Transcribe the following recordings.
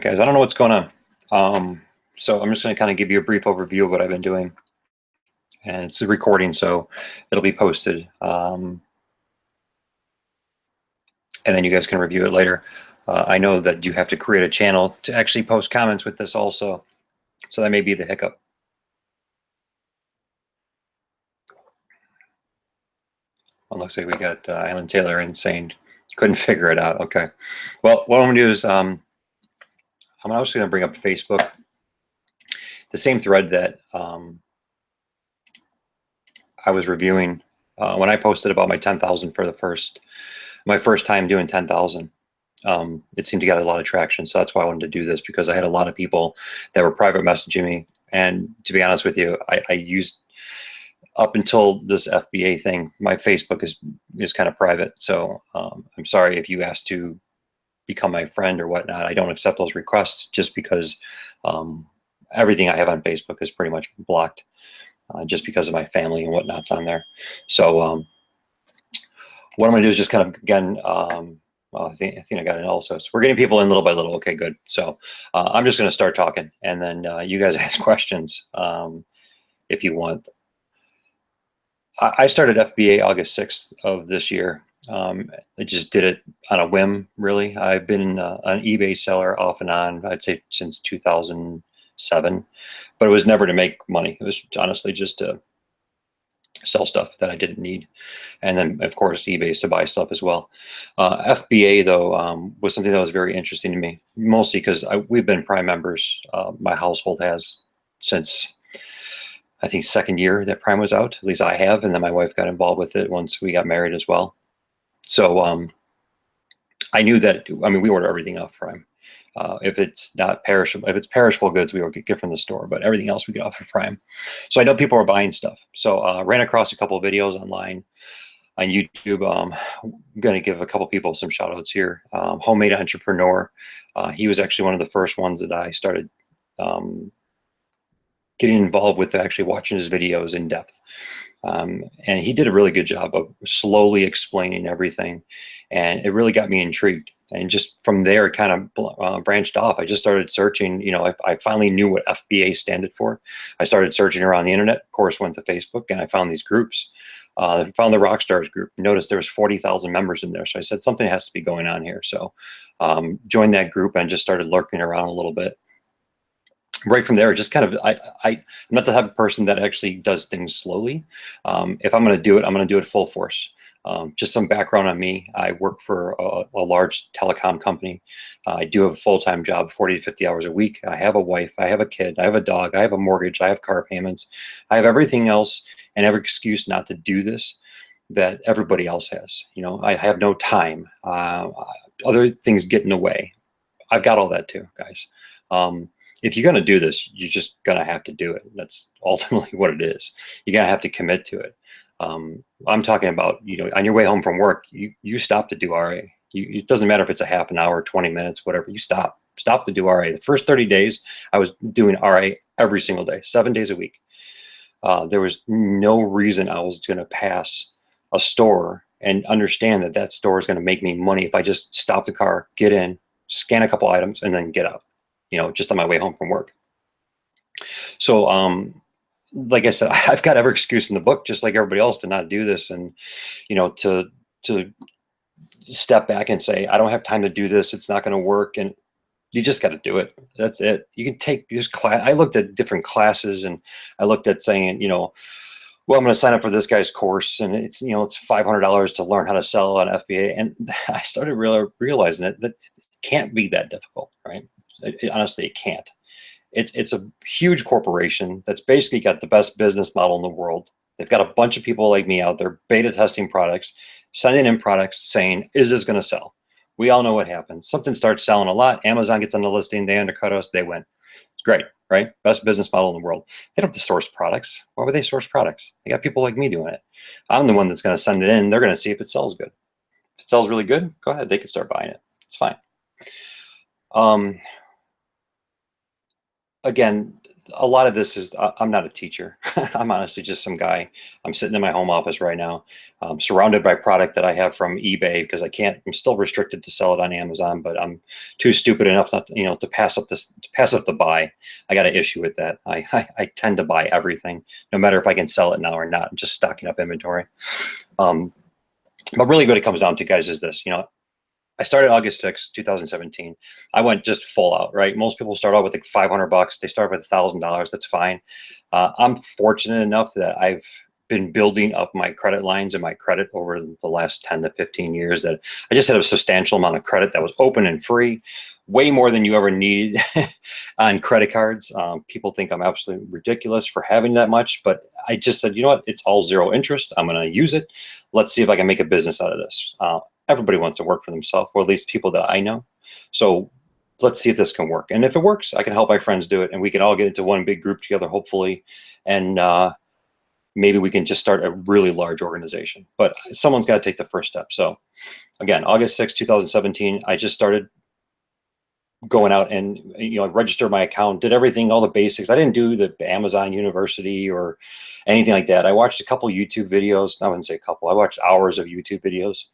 Guys, I don't know what's going on. So I'm just going to kind of give you a brief overview of what I've been doing. And it's a recording, so it'll be posted. And then you guys can review it later. I know that you have to create a channel to actually post comments with this also. So that may be the hiccup. Well, looks like we got Alan Taylor in saying couldn't figure it out. Okay. Well, what I'm going to do is I'm also going to bring up Facebook, the same thread that I was reviewing when I posted about my 10,000 for my first time doing 10,000. It seemed to get a lot of traction, so that's why I wanted to do this, because I had a lot of people that were private messaging me, and to be honest with you, I used, up until this FBA thing, my Facebook is kind of private. So I'm sorry if you asked to become my friend or whatnot. I don't accept those requests just because everything I have on Facebook is pretty much blocked, just because of my family and whatnot's on there. So what I'm going to do is just kind of, again, well, I think I got it also. So we're getting people in little by little. Okay, good. So I'm just going to start talking, and then you guys ask questions if you want. I started FBA August 6th of this year. I just did it on a whim, really. I've been an eBay seller off and on, I'd say since 2007, but it was never to make money. It was honestly just to sell stuff that I didn't need. And then, of course, eBay is to buy stuff as well. FBA, though, was something that was very interesting to me, mostly because we've been Prime members. My household has since, I think, second year that Prime was out. At least I have, and then my wife got involved with it once we got married as well. So I knew that, I mean, we order everything off Prime. If it's not perishable, if it's perishable goods, we will get from the store, but everything else we get off of Prime. So I know people are buying stuff. So ran across a couple of videos online on YouTube. I'm going to give a couple people some shout outs here. Homemade Entrepreneur. He was actually one of the first ones that I started getting involved with, actually watching his videos in depth. And he did a really good job of slowly explaining everything. And it really got me intrigued. And just from there, it kind of branched off. I just started searching. You know, I finally knew what FBA stood for. I started searching around the internet, of course, went to Facebook, and I found these groups. I found the Rockstars group. Noticed there was 40,000 members in there. So I said, something has to be going on here. So joined that group and just started lurking around a little bit. Right from there, just kind of, I'm not the type of person that actually does things slowly. If I'm going to do it, I'm going to do it full force. Just some background on me. I work for a large telecom company. I do have a full-time job, 40 to 50 hours a week. I have a wife, I have a kid, I have a dog, I have a mortgage, I have car payments. I have everything else and every excuse not to do this that everybody else has. You know, I have no time. Other things get in the way. I've got all that too, guys. If you're going to do this, you're just going to have to do it. That's ultimately what it is. You're going to have to commit to it. I'm talking about, you know, on your way home from work, you stop to do RA. It doesn't matter if it's a half an hour, 20 minutes, whatever. You stop to do RA. The first 30 days, I was doing RA every single day, 7 days a week. There was no reason I was going to pass a store and understand that that store is going to make me money if I just stop the car, get in, scan a couple items, and then get out. You know, just on my way home from work. So, like I said, I've got every excuse in the book, just like everybody else, to not do this, and you know, to step back and say, I don't have time to do this. It's not going to work, and you just got to do it. That's it. You can take this class. I looked at different classes, and I looked at saying, you know, well, I'm going to sign up for this guy's course, and it's, you know, it's $500 to learn how to sell on FBA, and I started realizing that it can't be that difficult, right? Honestly, it can't. It's a huge corporation that's basically got the best business model in the world. They've got a bunch of people like me out there beta testing products, sending in products saying, is this going to sell? We all know what happens. Something starts selling a lot. Amazon gets on the listing. They undercut us. They win. It's great, right? Best business model in the world. They don't have to source products. Why would they source products? They got people like me doing it. I'm the one that's going to send it in. They're going to see if it sells good. If it sells really good, go ahead. They can start buying it. It's fine. again, a lot of this is I'm not a teacher. I'm honestly just some guy. I'm sitting in my home office right now, surrounded by product that I have from eBay because I can't. I'm still restricted to sell it on Amazon, but I'm too stupid enough not to, to pass up the buy. I got an issue with that. I tend to buy everything, no matter if I can sell it now or not. I'm just stocking up inventory. Um, but really, what it comes down to, guys, is this. I started August 2017. I went just full out, right? Most people start out with like $500. They start with $1,000. That's fine. I'm fortunate enough that I've been building up my credit lines and my credit over the last 10 to 15 years that I just had a substantial amount of credit that was open and free, way more than you ever needed on credit cards. People think I'm absolutely ridiculous for having that much, but I just said, you know what? It's all zero interest. I'm going to use it. Let's see if I can make a business out of this. Everybody wants to work for themselves, or at least people that I know. So let's see if this can work. And if it works, I can help my friends do it, and we can all get into one big group together, hopefully. And maybe we can just start a really large organization. But someone's got to take the first step. So again, August 2017, I just started going out and registered my account, did everything, all the basics. I didn't do the Amazon University or anything like that. I watched a couple YouTube videos. I wouldn't say a couple. I watched hours of YouTube videos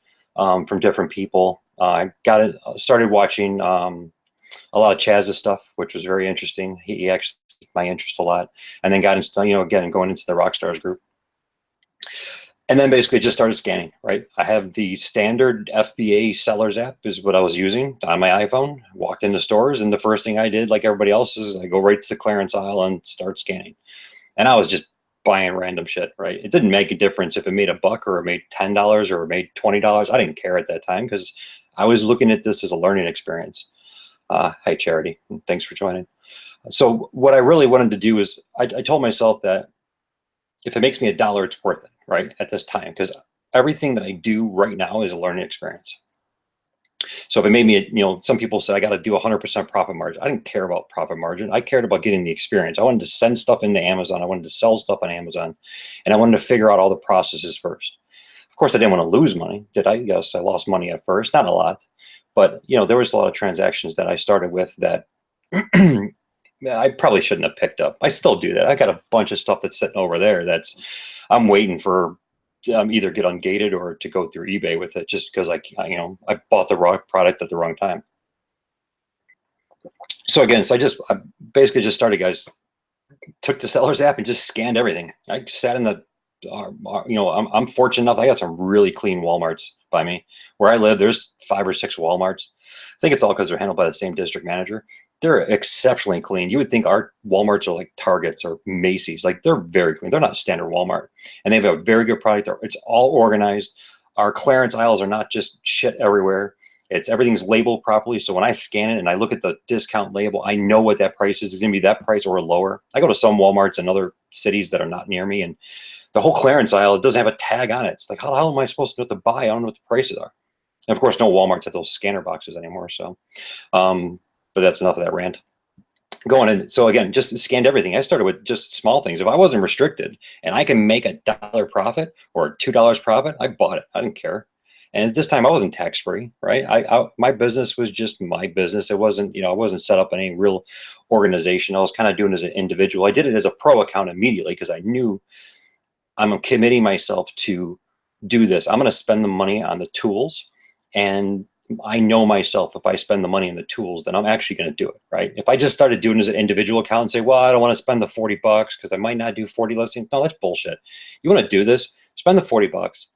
from different people. I started watching a lot of Chaz's stuff, which was very interesting. He actually piqued my interest a lot, and then got into again going into the Rockstars group. And then basically just started scanning, right? I have the standard FBA sellers app is what I was using on my iPhone. Walked into stores, and the first thing I did, like everybody else, is I go right to the clearance aisle and start scanning. And I was just buying random shit, right? It didn't make a difference if it made $1 or it made $10 or it made $20. I didn't care at that time because I was looking at this as a learning experience. Hi, Charity. Thanks for joining. So what I really wanted to do is I told myself that if it makes me $1, it's worth it, right? At this time, because everything that I do right now is a learning experience. So if it made me, some people say I got to do 100% profit margin. I didn't care about profit margin. I cared about getting the experience. I wanted to send stuff into Amazon. I wanted to sell stuff on Amazon, and I wanted to figure out all the processes first. Of course, I didn't want to lose money. Did I? Yes, I lost money at first, not a lot, but there was a lot of transactions that I started with that I probably shouldn't have picked up. I still do that. I got a bunch of stuff that's sitting over there I'm waiting for either get ungated or to go through eBay with it, just because I bought the wrong product at the wrong time. So again, I basically just started, guys. Took the seller's app and just scanned everything. I sat in the, I'm fortunate enough. I got some really clean Walmarts by me. Where I live, there's 5 or 6 Walmarts. I think it's all because they're handled by the same district manager. They're exceptionally clean. You would think our Walmarts are like Targets or Macy's. Like, they're very clean. They're not standard Walmart. And they have a very good product. It's all organized. Our clearance aisles are not just shit everywhere. Everything's labeled properly. So when I scan it and I look at the discount label, I know what that price is. It's going to be that price or lower. I go to some Walmarts in other cities that are not near me, and the whole clearance aisle, it doesn't have a tag on it. It's like, how the hell am I supposed to know what to buy? I don't know what the prices are. And of course, no Walmarts have those scanner boxes anymore. So, but that's enough of that rant. Going in. So again, just scanned everything. I started with just small things. If I wasn't restricted and I can make $1 profit or $2 profit, I bought it. I didn't care. And at this time, I wasn't tax-free, right? My business was just my business. It wasn't, I wasn't set up in any real organization. I was kind of doing it as an individual. I did it as a pro account immediately because I knew I'm committing myself to do this. I'm going to spend the money on the tools, and I know myself, if I spend the money on the tools, then I'm actually going to do it, right? If I just started doing it as an individual account and say, well, I don't want to spend the $40 because I might not do 40 listings. No, that's bullshit. You want to do this, spend the $40,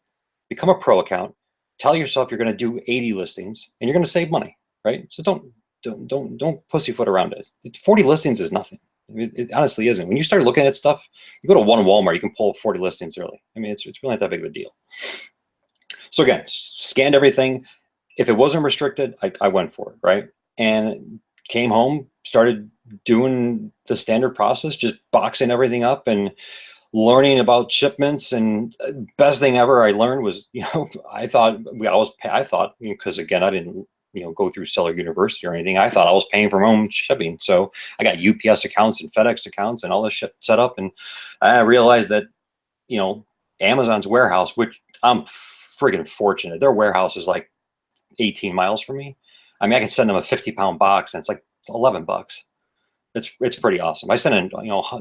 become a pro account, tell yourself you're going to do 80 listings, and you're going to save money, right? So don't pussyfoot around it. 40 listings is nothing. It honestly isn't. When you start looking at stuff, you go to one Walmart, you can pull up 40 listings early. I mean, it's really not that big of a deal. So again, scanned everything. If it wasn't restricted, I went for it, right? And came home, started doing the standard process, just boxing everything up and learning about shipments. And best thing ever I learned was, I thought, because again, I didn't, go through Seller University or anything. I thought I was paying for my own shipping. So I got UPS accounts and FedEx accounts and all this shit set up. And I realized that, Amazon's warehouse, which I'm friggin' fortunate, their warehouse is like 18 miles from me. I mean, I can send them a 50-pound box and it's like $11. It's pretty awesome. I sent in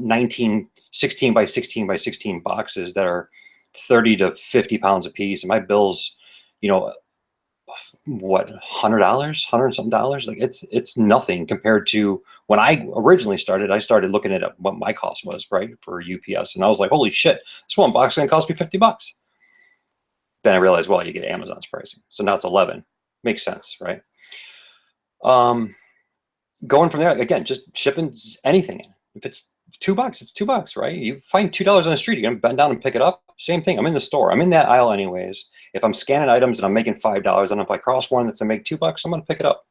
19 16 by 16 by 16 boxes that are 30 to 50 pounds a piece, and my bills, you know, what, $100, hundred something dollars. Like it's nothing compared to when I originally started. I started looking at what my cost was, right, for UPS, and I was like, holy shit, this one box is gonna cost me $50. Then I realized, well, you get Amazon's pricing, so now it's 11. Makes sense, right? Going from there, again, just shipping anything in. If it's $2, it's $2, right? You find $2 on the street, you're gonna bend down and pick it up. Same thing. I'm in the store. I'm in that aisle anyways. If I'm scanning items and I'm making $5, and if I cross one that's gonna make $2, I'm gonna pick it up.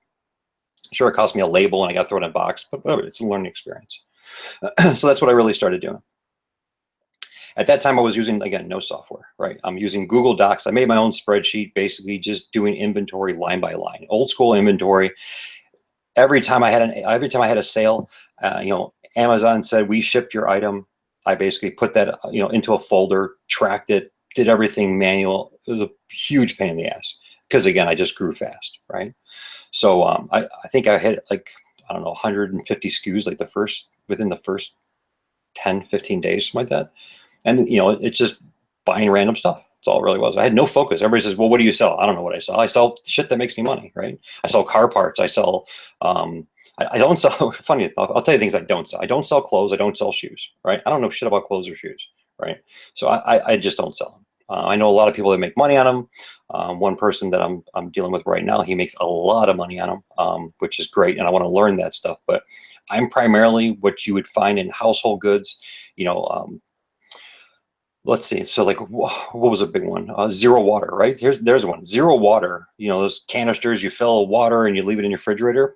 Sure, it cost me a label and I got to throw it in a box, but whatever. It's a learning experience. So that's what I really started doing. At that time, I was using, again, no software, right? I'm using Google Docs. I made my own spreadsheet, basically just doing inventory line by line, old school inventory. Every time I had a sale, Amazon said we shipped your item. I basically put that into a folder, tracked it, did everything manual. It was a huge pain in the ass because again, I just grew fast, right? So I think I hit like, I don't know, 150 SKUs like within the first 10, 15 days, something like that. And it's just buying random stuff. That's all it really was. I had no focus. Everybody says, well, what do you sell? I don't know what I sell. I sell shit that makes me money, right? I sell car parts. I sell, I don't sell, funny enough, I'll tell you things I don't sell. I don't sell clothes. I don't sell shoes, right? I don't know shit about clothes or shoes, right? So I just don't sell them. I know a lot of people that make money on them. One person that I'm dealing with right now, he makes a lot of money on them, which is great. And I want to learn that stuff, but I'm primarily what you would find in household goods, let's see. So like, what was a big one? Zero water, right? There's one. Zero water. Those canisters you fill water and you leave it in your refrigerator.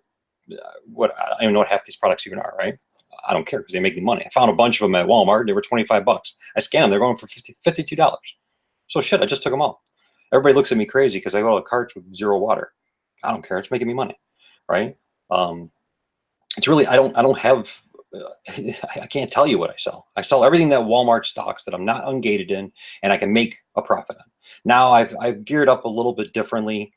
I don't even know what half these products even are, right? I don't care because they make me money. I found a bunch of them at Walmart. They were $25. I scanned them. They're going for $52. So shit, I just took them all. Everybody looks at me crazy because I got a cart with zero water. I don't care. It's making me money, right? It's really I don't have. I can't tell you what I sell. I sell everything that Walmart stocks that I'm not ungated in, and I can make a profit on. Now I've geared up a little bit differently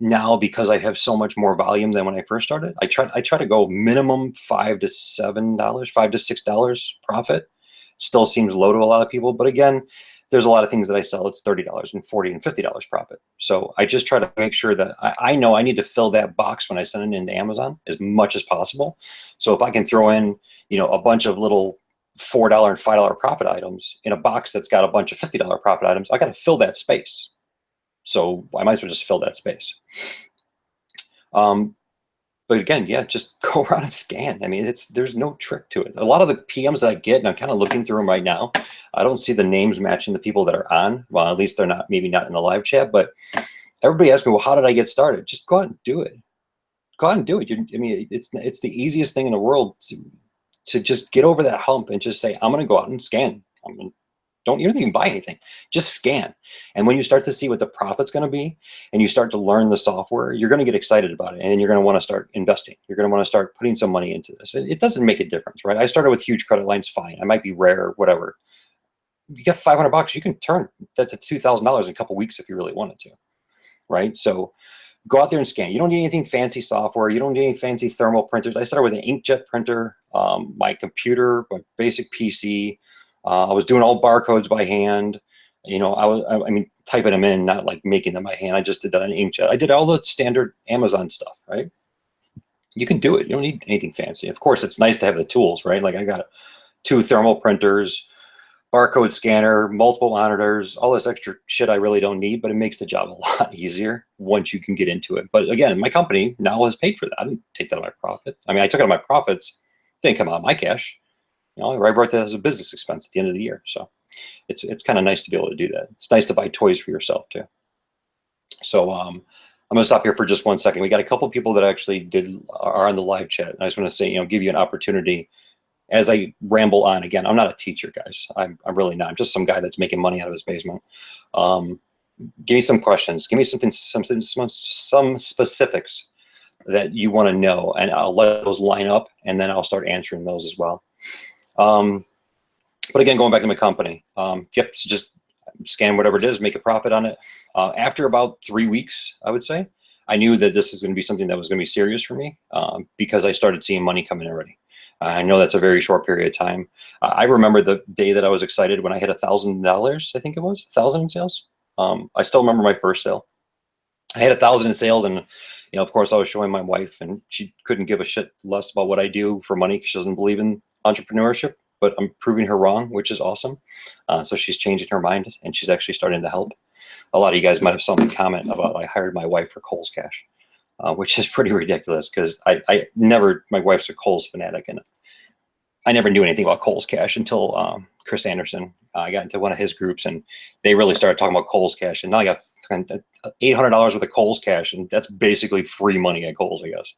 now because I have so much more volume than when I first started. I try to go minimum $5 to $7, $5 to $6 profit. Still seems low to a lot of people, but again, there's a lot of things that I sell. It's $30 and $40 and $50 profit. So I just try to make sure that I know I need to fill that box when I send it into Amazon as much as possible. So if I can throw in, a bunch of little $4 and $5 profit items in a box that's got a bunch of $50 profit items, I got to fill that space. So I might as well just fill that space. But again, yeah, just go around and scan. I mean, there's no trick to it. A lot of the PMs that I get, and I'm kind of looking through them right now, I don't see the names matching the people that are on. Well, at least they're maybe not in the live chat, but everybody asks me, well, how did I get started? Just go out and do it. Go out and do it. It's the easiest thing in the world to just get over that hump and just say, I'm going to go out and scan. You don't even buy anything, just scan. And when you start to see what the profit's going to be and you start to learn the software, you're going to get excited about it. And you're going to want to start investing. You're going to want to start putting some money into this. It doesn't make a difference, right? I started with huge credit lines, fine. I might be rare, whatever. You get $500, you can turn that to $2,000 in a couple of weeks if you really wanted to, right? So go out there and scan. You don't need anything fancy software. You don't need any fancy thermal printers. I started with an inkjet printer, my computer, my basic PC. I was doing all barcodes by hand. I mean, typing them in, not like making them by hand. I just did that on inkjet. I did all the standard Amazon stuff, right? You can do it. You don't need anything fancy. Of course, it's nice to have the tools, right? Like I got 2 thermal printers, barcode scanner, multiple monitors, all this extra shit I really don't need, but it makes the job a lot easier once you can get into it. But again, my company now has paid for that. I didn't take that out of my profit. I mean, I took it out of my profits. It didn't come out of my cash. I wrote that as a business expense at the end of the year. So it's kind of nice to be able to do that. It's nice to buy toys for yourself too. So I'm going to stop here for just 1 second. We got a couple of people that actually are on the live chat. I just want to say, give you an opportunity as I ramble on. Again, I'm not a teacher, guys. I'm really not. I'm just some guy that's making money out of his basement. Give me some questions. Give me some specifics that you want to know, and I'll let those line up, and then I'll start answering those as well. But again, going back to my company, so just scan whatever it is, make a profit on it. After about 3 weeks, I would say, I knew that this is going to be something that was going to be serious for me because I started seeing money come in already. I know that's a very short period of time. I remember the day that I was excited when I hit $1,000. I think it was 1,000 in sales. I still remember my first sale. I had 1,000 in sales, and of course, I was showing my wife, and she couldn't give a shit less about what I do for money because she doesn't believe in entrepreneurship. But I'm proving her wrong, which is awesome. So she's changing her mind, and she's actually starting to help. A lot of you guys might have saw me comment about I hired my wife for Kohl's Cash, which is pretty ridiculous because I never, my wife's a Kohl's fanatic, and I never knew anything about Kohl's Cash until Chris Anderson. I got into one of his groups, and they really started talking about Kohl's Cash. And now I got $800 worth of Kohl's Cash, and that's basically free money at Kohl's, I guess.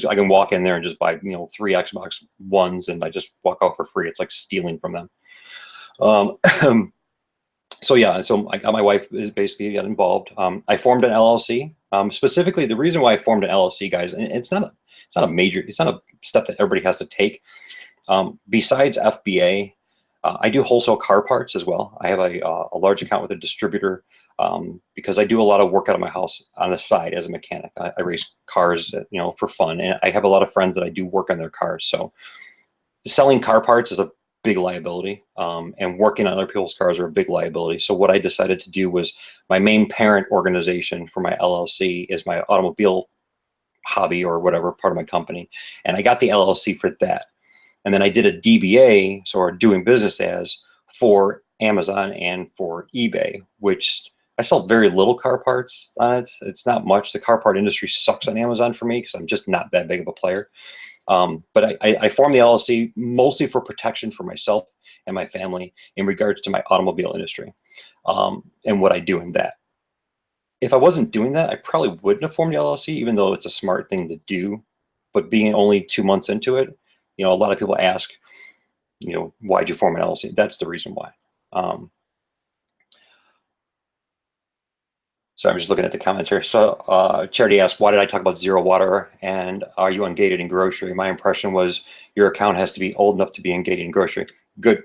I can walk in there and just buy, 3 Xbox Ones, and I just walk out for free. It's like stealing from them. So yeah, so I got my wife is basically got involved. I formed an LLC. Specifically, the reason why I formed an LLC, guys, and it's not a step that everybody has to take. Besides FBA, I do wholesale car parts as well. I have a large account with a distributor because I do a lot of work out of my house on the side as a mechanic. I race cars, for fun, and I have a lot of friends that I do work on their cars. So selling car parts is a big liability, and working on other people's cars are a big liability. So what I decided to do was my main parent organization for my LLC is my automobile hobby or whatever part of my company, and I got the LLC for that. And then I did a DBA, so doing business as, for Amazon and for eBay, which I sell very little car parts on it. It's not much. The car part industry sucks on Amazon for me because I'm just not that big of a player. But I formed the LLC mostly for protection for myself and my family in regards to my automobile industry and what I do in that. If I wasn't doing that, I probably wouldn't have formed the LLC, even though it's a smart thing to do. But being only 2 months into it, a lot of people ask, why'd you form an LLC? That's the reason why. So I'm just looking at the comments here. So Charity asked, why did I talk about zero water and are you ungated in grocery? My impression was your account has to be old enough to be ungated in grocery. Good.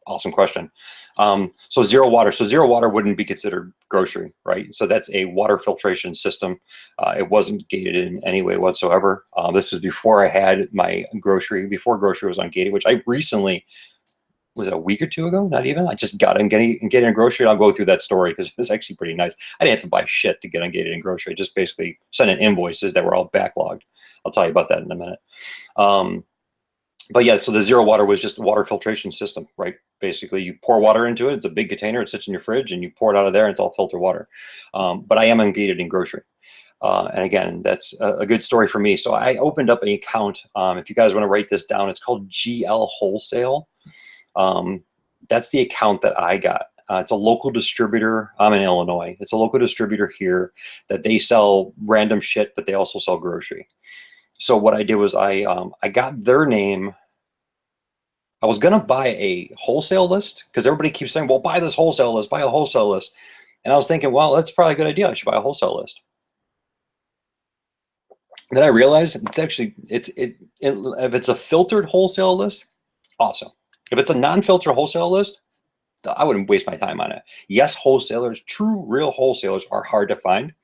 Awesome question. So zero water wouldn't be considered grocery, right? So that's a water filtration system. It wasn't gated in any way whatsoever. This was before I had my grocery, before grocery was ungated, which I recently, was it a week or two ago? Not even. I just got getting in grocery. I'll go through that story because it was actually pretty nice. I didn't have to buy shit to get ungated in grocery. I just basically sent in invoices that were all backlogged. I'll tell you about that in a minute. But yeah, so the zero water was just a water filtration system, right? Basically, you pour water into it. It's a big container. It sits in your fridge, and you pour it out of there, and it's all filtered water. But I am ungated in grocery. And again, that's a good story for me. So I opened up an account. If you guys want to write this down, it's called GL Wholesale. That's the account that I got. It's a local distributor. I'm in Illinois. It's a local distributor here that they sell random shit, but they also sell grocery. So what I did was I got their name. I was going to buy a wholesale list because everybody keeps saying, well, buy this wholesale list, buy a wholesale list. And I was thinking, well, that's probably a good idea. I should buy a wholesale list. Then I realized it's actually, if it's a filtered wholesale list, awesome. If it's a non-filtered wholesale list, I wouldn't waste my time on it. Yes, wholesalers, true, real wholesalers are hard to find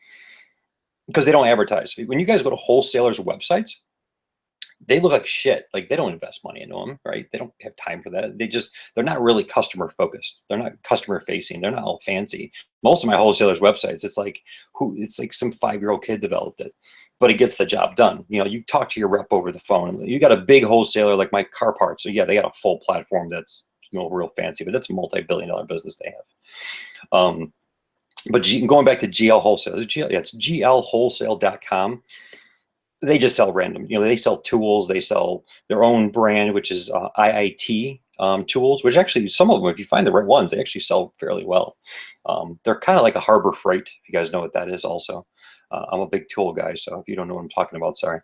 because they don't advertise. When you guys go to wholesalers' websites, they look like shit. Like they don't invest money into them, right? They don't have time for that. They're not really customer focused. They're not customer facing. They're not all fancy. Most of my wholesalers' websites, it's like some 5-year-old kid developed it, but it gets the job done. You talk to your rep over the phone. You got a big wholesaler like my car parts. So yeah, they got a full platform that's real fancy, but that's a multi-billion-dollar business they have. But going back to GL Wholesale, it's glwholesale.com. They just sell random, they sell tools, they sell their own brand, which is IIT tools, which actually some of them, if you find the right ones, they actually sell fairly well. They're kind of like a Harbor Freight, if you guys know what that is also. I'm a big tool guy, so if you don't know what I'm talking about, sorry.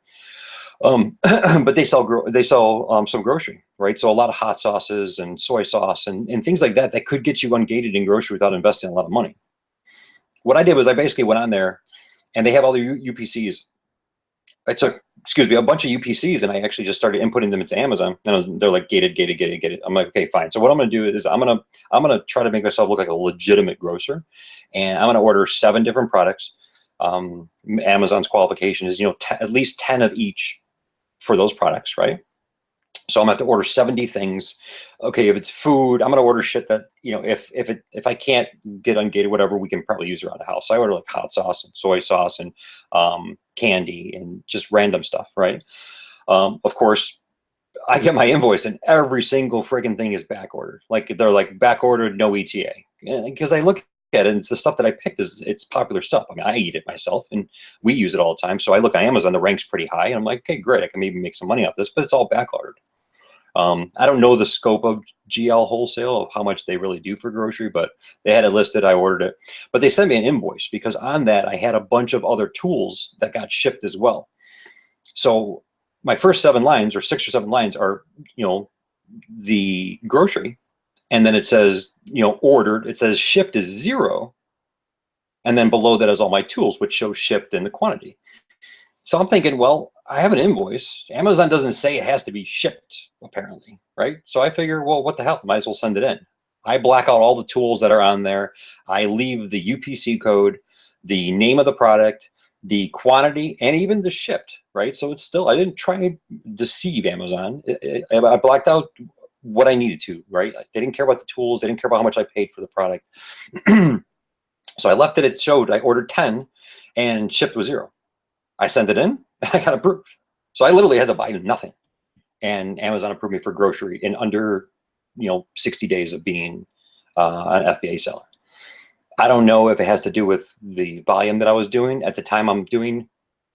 But they sell some grocery, right? So a lot of hot sauces and soy sauce and things like that could get you ungated in grocery without investing a lot of money. What I did was I basically went on there, and they have all the UPCs. I took, a bunch of UPCs, and I actually just started inputting them into Amazon. And they're like gated. I'm like, okay, fine. So what I'm going to do is I'm going to try to make myself look like a legitimate grocer, and I'm going to order 7 different products. Amazon's qualification is at least 10 of each for those products, right? So I'm gonna have to order 70 things. Okay, if it's food, I'm gonna order shit that, you know, if I can't get ungated, whatever, we can probably use around the house. So I order like hot sauce and soy sauce and candy and just random stuff, right? Of course, I get my invoice and every single friggin' thing is back ordered. Like they're like back ordered, no ETA. Because I look at it and it's the stuff that I picked it's popular stuff. I mean, I eat it myself and we use it all the time. So I look on Amazon, the rank's pretty high, and I'm like, okay, great, I can maybe make some money off this, but it's all back ordered. I don't know the scope of GL wholesale, of how much they really do for grocery, but they had it listed. I ordered it, but they sent me an invoice because on that I had a bunch of other tools that got shipped as well. So my first 7 lines or 6 or 7 lines are, you know, the grocery, and then it says, you know, ordered. It says shipped is 0, and then below that is all my tools, which show shipped in the quantity. So I'm thinking, well, I have an invoice. Amazon doesn't say it has to be shipped, apparently, right? So I figure, well, what the hell? Might as well send it in. I black out all the tools that are on there. I leave the UPC code, the name of the product, the quantity, and even the shipped, right? So it's still, I didn't try to deceive Amazon. I blacked out what I needed to, right? They didn't care about the tools. They didn't care about how much I paid for the product. So I left it, it showed I ordered 10 and shipped was 0. I sent it in, I got approved. So I literally had to buy nothing. And Amazon approved me for grocery in under, you know, 60 days of being an FBA seller. I don't know if it has to do with the volume that I was doing at the time.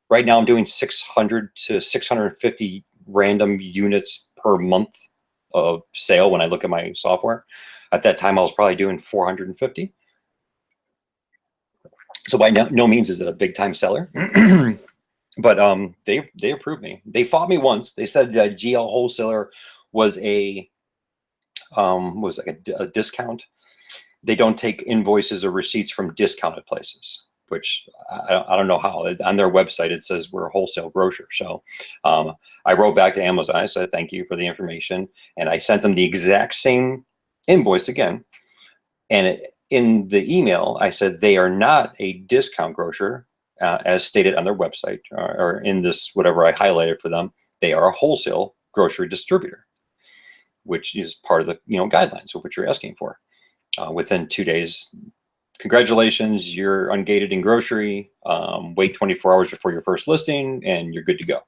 Right now I'm doing 600 to 650 random units per month of sale when I look at my software. At that time I was probably doing 450. So by no means is it a big time seller. But they approved me. They fought me once. They said that GL wholesaler was a discount. They don't take invoices or receipts from discounted places, which I don't know how. On their website it says we're a wholesale grocer. So I wrote back to Amazon. I said thank you for the information, and I sent them the exact same invoice again. And in the email I said they are not a discount grocer. As stated on their website, or in this, whatever I highlighted for them, they are a wholesale grocery distributor, which is part of the, you know, guidelines of what you're asking for. Within 2 days, congratulations, you're ungated in grocery. Wait 24 hours before your first listing, and you're good to go.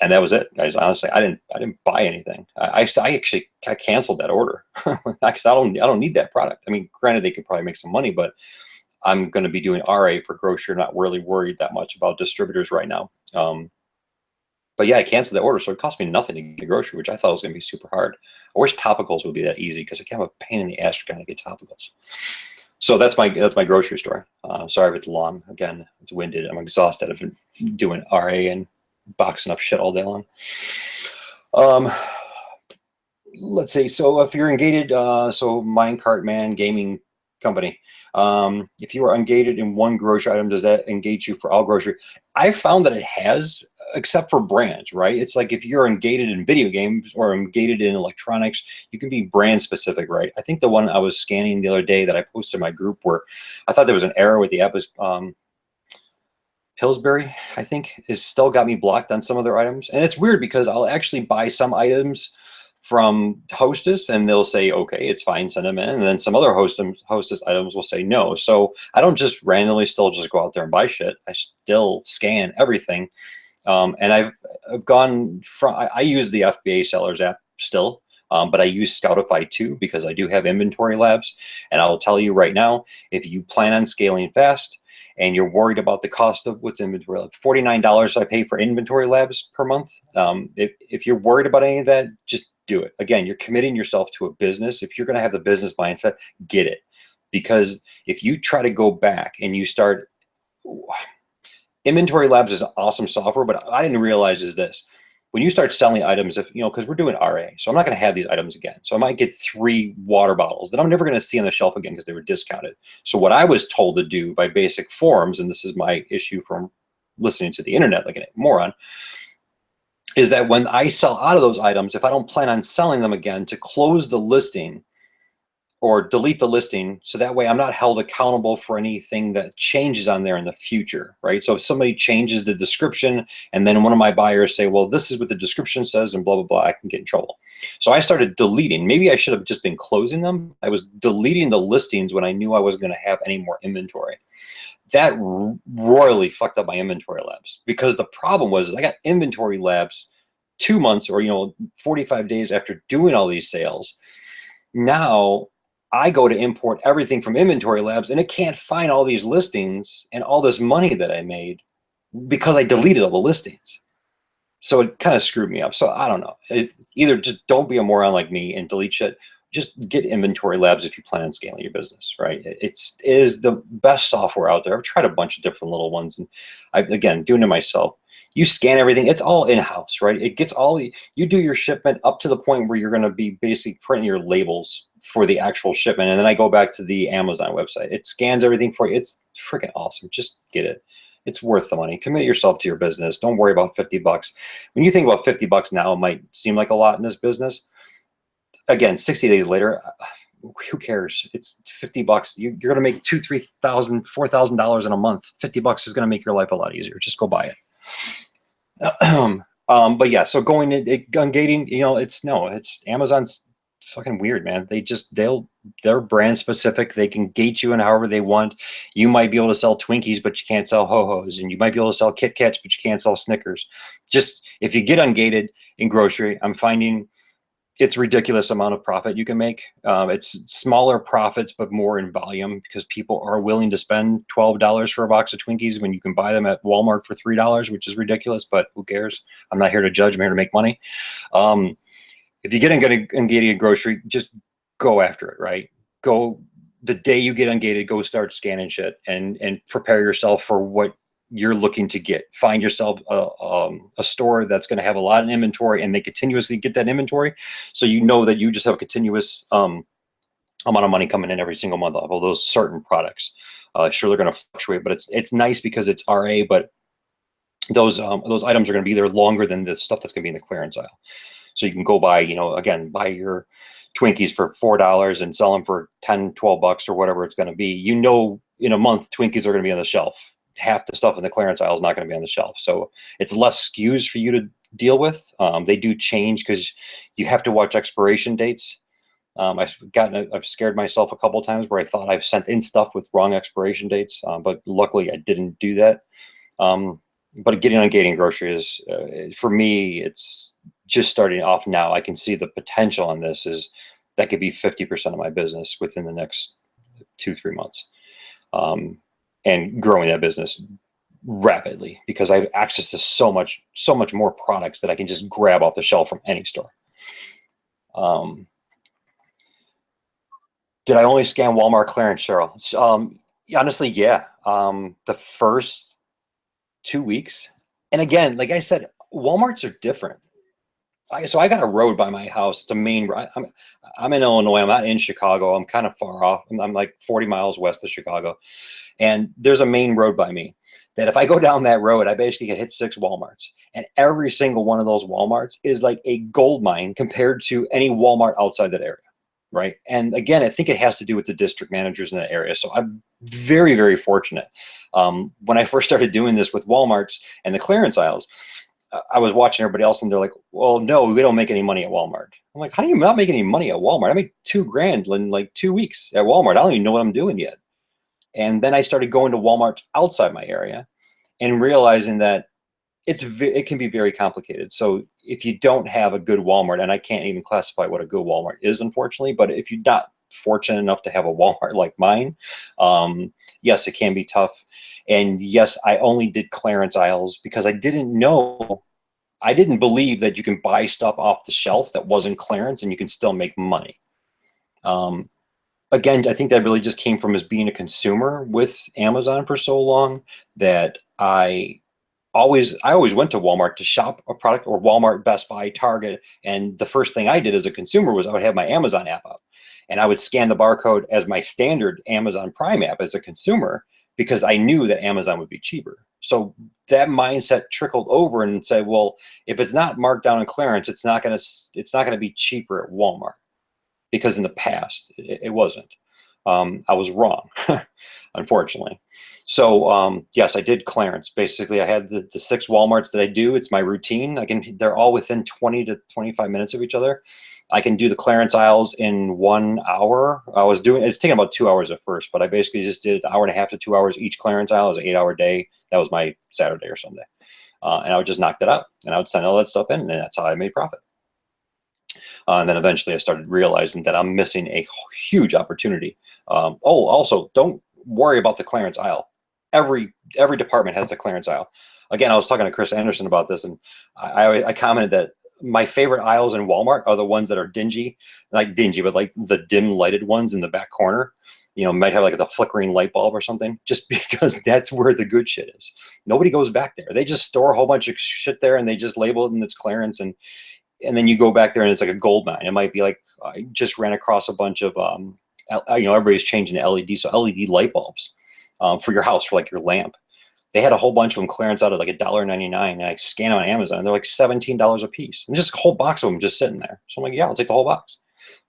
And that was it, guys. Honestly, I didn't buy anything. I actually canceled that order because I don't need that product. I mean, granted, they could probably make some money, but I'm going to be doing RA for grocery. Not really worried that much about distributors right now. But yeah, I canceled that order, so it cost me nothing to get grocery, which I thought was going to be super hard. I wish topicals would be that easy because I can't have a pain in the ass trying to get topicals. So that's my grocery store. Sorry if it's long. Again, it's winded. I'm exhausted. I've been doing RA and boxing up shit all day long. Let's see. So if you're ungated, so Minecart Man Gaming Company. If you are ungated in one grocery item, does that engage you for all grocery? I found that it has, except for brands, right? It's like if you're ungated in video games or ungated in electronics, you can be brand specific, right? I think the one I was scanning the other day that I posted in my group where I thought there was an error with the app was Pillsbury, I think, is still got me blocked on some of their items. And it's weird because I'll actually buy some items from Hostess and they'll say, okay, it's fine, send them in. And then some other Hostess items will say no. So I don't just randomly still just go out there and buy shit. I still scan everything. And I've gone from, I use the FBA sellers app still, but I use Scoutify too, because I do have inventory labs. And I will tell you right now, if you plan on scaling fast and you're worried about the cost of what's inventory lab, $49 I pay for inventory labs per month. If you're worried about any of that, just do it. Again, you're committing yourself to a business. If you're going to have the business mindset, get it. Because if you try to go back and you start, Inventory Labs is awesome software, but I didn't realize is this. When you start selling items, if you know, because we're doing RA, so I'm not going to have these items again. So I might get 3 water bottles that I'm never going to see on the shelf again because they were discounted. So what I was told to do by basic forums, and this is my issue from listening to the internet like a moron, is that when I sell out of those items, if I don't plan on selling them again, to close the listing or delete the listing, so that way I'm not held accountable for anything that changes on there in the future, right? So if somebody changes the description and then one of my buyers say, well, this is what the description says and blah, blah, blah, I can get in trouble. So I started deleting. Maybe I should have just been closing them. I was deleting the listings when I knew I wasn't going to have any more inventory. That royally fucked up my inventory labs, because the problem was I got inventory labs 2 months or 45 days after doing all these sales. Now I go to import everything from inventory labs and it can't find all these listings and all this money that I made because I deleted all the listings. So it kind of screwed me up. So I don't know. Either just don't be a moron like me and delete shit. Just get inventory labs if you plan on scaling your business, right? It is the best software out there. I've tried a bunch of different little ones, and again, doing it myself. You scan everything. It's all in-house, right? It gets all, you do your shipment up to the point where you're going to be basically printing your labels for the actual shipment. And then I go back to the Amazon website. It scans everything for you. It's freaking awesome. Just get it. It's worth the money. Commit yourself to your business. Don't worry about 50 bucks. When you think about 50 bucks now, it might seem like a lot in this business. Again, 60 days later, who cares? It's 50 bucks. You're going to make $2,000, $3,000, $4,000 in a month. 50 bucks is going to make your life a lot easier. Just go buy it. But yeah, so going ungating, it's Amazon's fucking weird, man. They're brand specific. They can gate you in however they want. You might be able to sell Twinkies, but you can't sell Ho-Hos, and you might be able to sell Kit Kats, but you can't sell Snickers. Just if you get ungated in grocery, I'm finding it's ridiculous amount of profit you can make. It's smaller profits, but more in volume, because people are willing to spend $12 for a box of Twinkies when you can buy them at Walmart for $3, which is ridiculous, but who cares? I'm not here to judge. I'm here to make money. If you get ungated in grocery, just go after it, right? Go the day you get ungated, go start scanning shit and prepare yourself for what you're looking to get. Find yourself a store that's going to have a lot of inventory, and they continuously get that inventory, so you know that you just have a continuous amount of money coming in every single month off of those certain products. Sure, they're going to fluctuate, but it's nice because it's RA, but those items are going to be there longer than the stuff that's going to be in the clearance aisle. So you can go buy, again, buy your Twinkies for $4 and sell them for 10, 12 bucks or whatever it's going to be. In a month, Twinkies are going to be on the shelf. Half the stuff in the clearance aisle is not going to be on the shelf. So it's less SKUs for you to deal with. They do change because you have to watch expiration dates. I've scared myself a couple of times where I thought I've sent in stuff with wrong expiration dates, but luckily I didn't do that. But getting ungating grocery is, for me, it's just starting off now. I can see the potential on this is that could be 50% of my business within the next 2-3 months. And growing that business rapidly because I have access to so much more products that I can just grab off the shelf from any store. Did I only scan Walmart clearance, Cheryl? Honestly, yeah. The first 2 weeks, and again, like I said, Walmarts are different. So I got a road by my house. It's a main. I'm in Illinois. I'm not in Chicago. I'm kind of far off. I'm like 40 miles west of Chicago. And there's a main road by me that if I go down that road, I basically can hit 6 Walmarts. And every single one of those Walmarts is like a gold mine compared to any Walmart outside that area, right? And again, I think it has to do with the district managers in that area. So I'm very, very fortunate. When I first started doing this with Walmarts and the clearance aisles, I was watching everybody else and they're like, well, no, we don't make any money at Walmart. I'm like, how do you not make any money at Walmart? I made $2,000 in like 2 weeks at Walmart. I don't even know what I'm doing yet. And then I started going to Walmart outside my area and realizing that it can be very complicated. So if you don't have a good Walmart, and I can't even classify what a good Walmart is, unfortunately, but if you're not fortunate enough to have a Walmart like mine, yes, it can be tough. And yes, I only did clearance aisles because I didn't believe that you can buy stuff off the shelf that wasn't clearance and you can still make money. Again, I think that really just came from us being a consumer with Amazon for so long that I always went to Walmart to shop a product, or Walmart, Best Buy, Target. And the first thing I did as a consumer was I would have my Amazon app up and I would scan the barcode as my standard Amazon Prime app as a consumer because I knew that Amazon would be cheaper. So that mindset trickled over and said, well, if it's not marked down on clearance, it's not going to be cheaper at Walmart. because in the past it wasn't. I was wrong, unfortunately. So yes, I did clearance. Basically, I had the 6 Walmarts that I do. It's my routine. They're all within 20 to 25 minutes of each other. I can do the clearance aisles in 1 hour. It's taking about 2 hours at first, but I basically just did 1.5 to 2 hours each clearance aisle. It was an 8-hour day. That was my Saturday or Sunday. And I would just knock that out, and I would send all that stuff in, and that's how I made profit. And then eventually I started realizing that I'm missing a huge opportunity. Also, don't worry about the clearance aisle. Every department has a clearance aisle. Again, I was talking to Chris Anderson about this, and I commented that my favorite aisles in Walmart are the ones that are dingy, but like the dim lighted ones in the back corner. You know, might have like the flickering light bulb or something, just because that's where the good shit is. Nobody goes back there. They just store a whole bunch of shit there, and they just label it and it's clearance, and then you go back there and it's like a gold mine. It might be like, I just ran across a bunch of everybody's changing to LED, so LED light bulbs for your house, for like your lamp. They had a whole bunch of them clearance out at like $1.99, and I scan them on Amazon, and they're like $17 a piece, and just a whole box of them just sitting there. So I'm like, yeah, I'll take the whole box.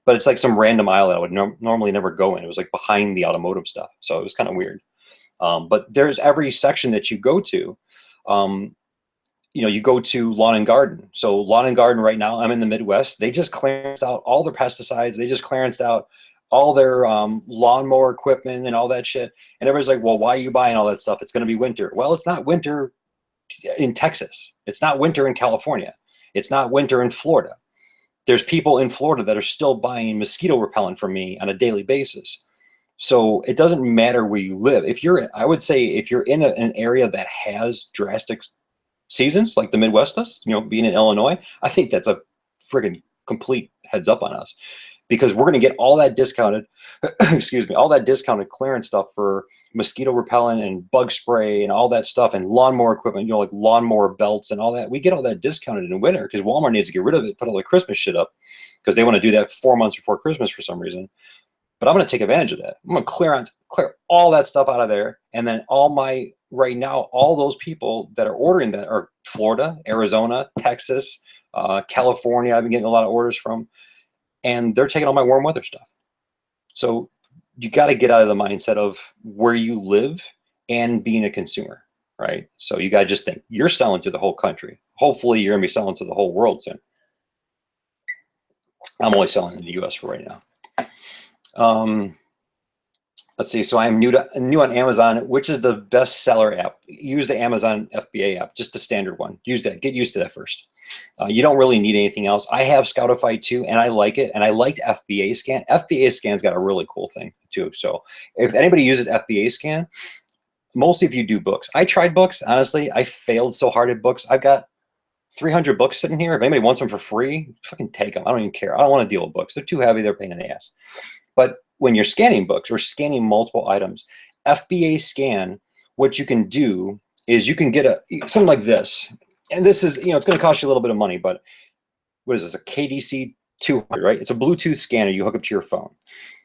But it's like some random aisle that I would normally never go in. It was like behind the automotive stuff, so it was kind of weird. But there's every section that you go to. You go to lawn and garden. So lawn and garden right now, I'm in the Midwest. They just clearanced out all their pesticides. They just clearanced out all their lawnmower equipment and all that shit. And everybody's like, well, why are you buying all that stuff? It's going to be winter. Well, it's not winter in Texas. It's not winter in California. It's not winter in Florida. There's people in Florida that are still buying mosquito repellent from me on a daily basis. So it doesn't matter where you live. I would say if you're in an area that has drastic seasons like the Midwest does, being in Illinois, I think that's a friggin' complete heads up on us, because we're going to get all that discounted, excuse me, all that discounted clearance stuff for mosquito repellent and bug spray and all that stuff, and lawnmower equipment, like lawnmower belts and all that. We get all that discounted in winter because Walmart needs to get rid of it, put all the Christmas shit up, because they want to do that 4 months before Christmas for some reason. But I'm going to take advantage of that. I'm going to clear all that stuff out of there, and then right now, all those people that are ordering that are Florida, Arizona, Texas, California. I've been getting a lot of orders from, and they're taking all my warm weather stuff. So you got to get out of the mindset of where you live and being a consumer, right? So you got to just think you're selling to the whole country. Hopefully you're going to be selling to the whole world soon. I'm only selling in the US for right now. Let's see. So I'm new on Amazon. Which is the best seller app? Use the Amazon FBA app, just the standard one. Use that. Get used to that first. You don't really need anything else. I have Scoutify too, and I like it. And I liked FBA Scan. FBA Scan's got a really cool thing too. So if anybody uses FBA Scan, mostly if you do books. I tried books. Honestly, I failed so hard at books. I've got 300 books sitting here. If anybody wants them for free, fucking take them. I don't even care. I don't want to deal with books. They're too heavy. They're a pain in the ass. But when you're scanning books or scanning multiple items, FBA Scan, what you can do is you can get something like this. And this is, it's going to cost you a little bit of money, but what is this? A KDC 200, right? It's a Bluetooth scanner you hook up to your phone.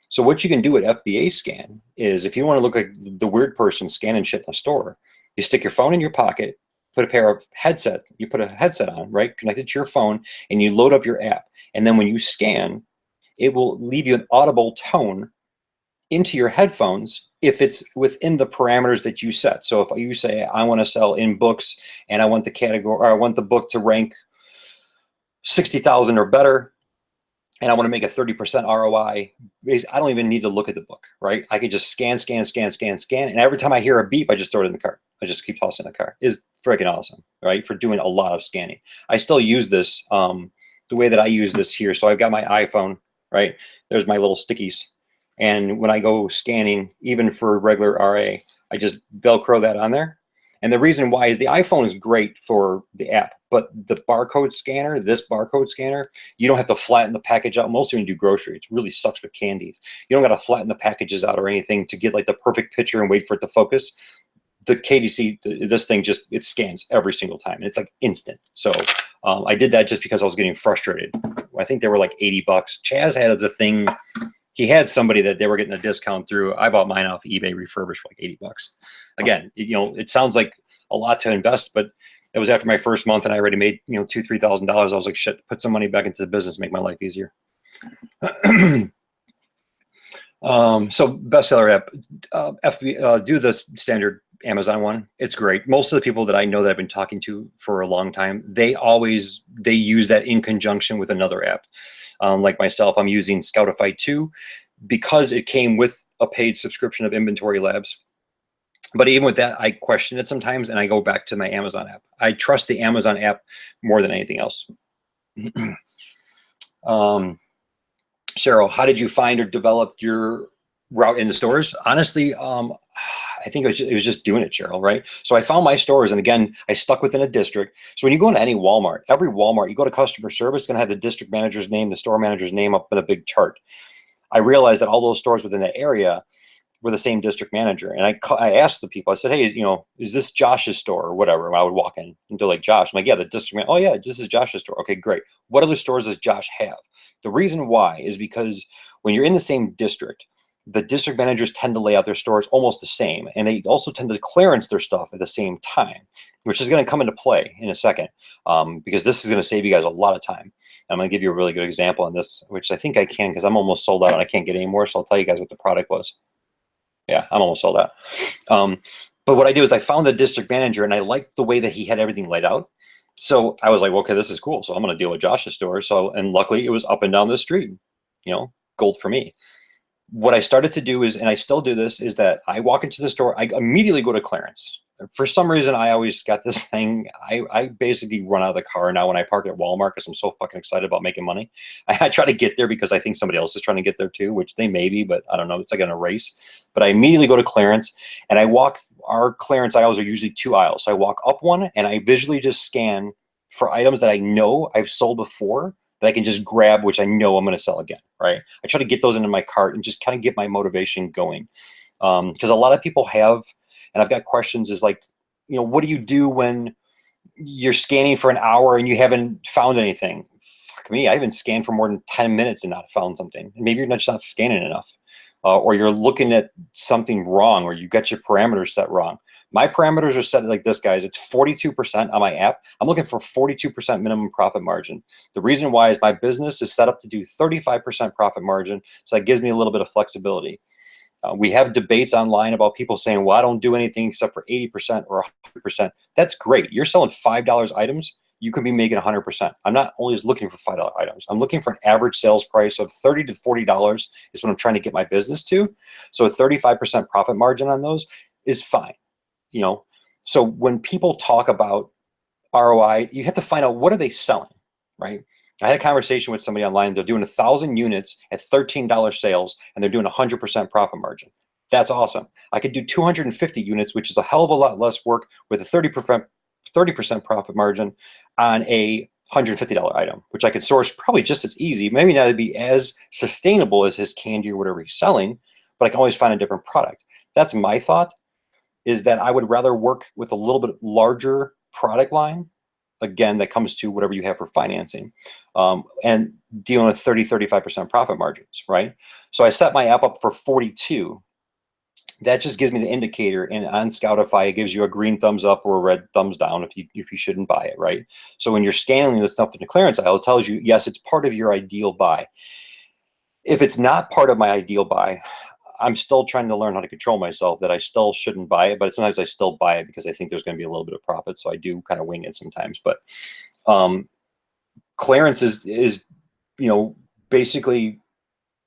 So what you can do with FBA Scan is, if you want to look like the weird person scanning shit in the store, you stick your phone in your pocket, you put a headset on, right? Connected to your phone, and you load up your app. And then when you scan, it will leave you an audible tone into your headphones if it's within the parameters that you set. So if you say, I want to sell in books, and I want the category, or I want the book to rank 60,000 or better, and I want to make a 30% ROI, I don't even need to look at the book, right? I can just scan, and every time I hear a beep, I just throw it in the cart. I just keep tossing the cart. It's freaking awesome, right? For doing a lot of scanning. I still use this the way that I use this here. So I've got my iPhone, right? There's my little stickies. And when I go scanning, even for regular RA, I just Velcro that on there. And the reason why is the iPhone is great for the app, but the barcode scanner, this barcode scanner, you don't have to flatten the package out. Mostly when you do grocery, it really sucks with candy. You don't got to flatten the packages out or anything to get like the perfect picture and wait for it to focus. The KDC, this thing it scans every single time. And it's like instant. So I did that just because I was getting frustrated. I think they were like $80. Chaz had as a thing. He had somebody that they were getting a discount through. I bought mine off eBay refurbished for like $80. Again, it sounds like a lot to invest, but it was after my first month and I already made, $2,000, $3,000. I was like, shit, put some money back into the business, make my life easier. So bestseller app, FBA, do the standard Amazon one. It's great. Most of the people that I know that I've been talking to for a long time, they use that in conjunction with another app. Like myself, I'm using Scoutify 2 because it came with a paid subscription of Inventory Labs. But even with that, I question it sometimes, and I go back to my Amazon app. I trust the Amazon app more than anything else. Cheryl, how did you find or develop your route in the stores? Honestly, I think it was just doing it, Cheryl, right? So I found my stores, and again, I stuck within a district. So when you go into any Walmart, every Walmart, you go to customer service, it's going to have the district manager's name, the store manager's name up in a big chart. I realized that all those stores within that area were the same district manager. And I asked the people, I said, hey, is this Josh's store or whatever? And I would walk in and they're like, Josh. I'm like, yeah, the district manager. Oh yeah, this is Josh's store. Okay, great. What other stores does Josh have? The reason why is because when you're in the same district, the district managers tend to lay out their stores almost the same. And they also tend to clearance their stuff at the same time, which is going to come into play in a second, because this is going to save you guys a lot of time. I'm going to give you a really good example on this, which I think I can because I'm almost sold out and I can't get any more. So I'll tell you guys what the product was. Yeah, I'm almost sold out. But what I did was I found the district manager and I liked the way that he had everything laid out. So I was like, well, okay, this is cool. So I'm going to deal with Josh's store. So, and luckily it was up and down the street, gold for me. What I started to do is, and I still do this, is that I walk into the store, I immediately go to clearance. For some reason, I always got this thing. I basically run out of the car now when I park at Walmart because I'm so fucking excited about making money. I try to get there because I think somebody else is trying to get there too, which they may be, but I don't know. It's like in a race. But I immediately go to clearance and I walk. Our clearance aisles are usually 2 aisles. So I walk up one and I visually just scan for items that I know I've sold before that I can just grab, which I know I'm going to sell again, right? I try to get those into my cart and just kind of get my motivation going. Because a lot of people have, and I've got questions is like, what do you do when you're scanning for an hour and you haven't found anything? Fuck me, I haven't scanned for more than 10 minutes and not found something. And maybe you're just not scanning enough. Or you're looking at something wrong, or you got your parameters set wrong. My parameters are set like this, guys. It's 42% on my app. I'm looking for 42% minimum profit margin. The reason why is my business is set up to do 35% profit margin, so that gives me a little bit of flexibility. We have debates online about people saying, well, I don't do anything except for 80% or 100%. That's great. You're selling $5 items. You can be making 100%. I'm not always looking for $5 items. I'm looking for an average sales price of $30 to $40 is what I'm trying to get my business to. So a 35% profit margin on those is fine. So when people talk about ROI, you have to find out what are they selling, right? I had a conversation with somebody online. They're doing 1,000 units at $13 sales, and they're doing 100% profit margin. That's awesome. I could do 250 units, which is a hell of a lot less work with a 30% profit margin on a $150 item, which I could source probably just as easy. Maybe not be as sustainable as his candy or whatever he's selling, but I can always find a different product. That's my thought, is that I would rather work with a little bit larger product line, again, that comes to whatever you have for financing, and dealing with 35% profit margins, right? So I set my app up for 42. That just gives me the indicator, and on Scoutify, it gives you a green thumbs up or a red thumbs down if you shouldn't buy it, right? So when you're scanning the stuff in the clearance aisle, it tells you, yes, it's part of your ideal buy. If it's not part of my ideal buy, I'm still trying to learn how to control myself that I still shouldn't buy it, but sometimes I still buy it because I think there's going to be a little bit of profit. So I do kind of wing it sometimes, but clearance is basically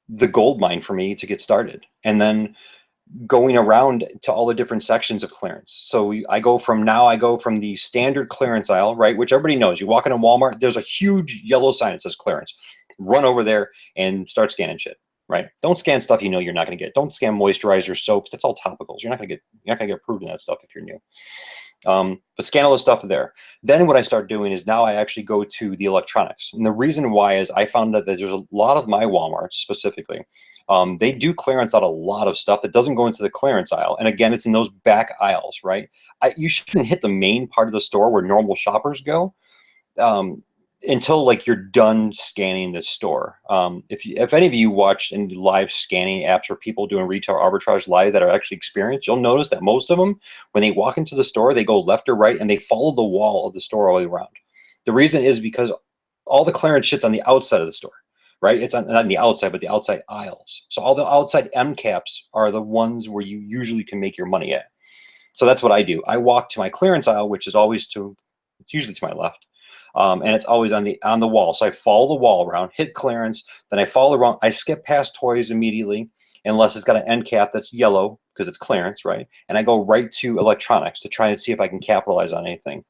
the gold mine for me to get started. And then going around to all the different sections of clearance. So I go from the standard clearance aisle, right? Which everybody knows. You walk into Walmart, there's a huge yellow sign that says clearance. Run over there and start scanning shit. Right? Don't scan stuff you're not going to get. Don't scan moisturizers, soaps. That's all topicals. You're not going to get approved in that stuff if you're new. But scan all the stuff there. Then what I start doing is now I actually go to the electronics. And the reason why is I found that there's a lot of my Walmarts specifically. They do clearance out a lot of stuff that doesn't go into the clearance aisle. And again, it's in those back aisles, right? You shouldn't hit the main part of the store where normal shoppers go. Until like you're done scanning the store. If any of you watch any live scanning apps or people doing retail arbitrage live that are actually experienced, you'll notice that most of them, when they walk into the store, they go left or right and they follow the wall of the store all the way around. The reason is because all the clearance shit's on the outside of the store. right? It's not on the outside, but the outside aisles. So all the outside end caps are the ones where you usually can make your money at. So that's what I do. I walk to my clearance aisle, which is always it's usually to my left. And it's always on the wall. So I follow the wall around, hit clearance, then I follow around. I skip past toys immediately, unless it's got an end cap that's yellow because it's clearance, right? And I go right to electronics to try and see if I can capitalize on anything.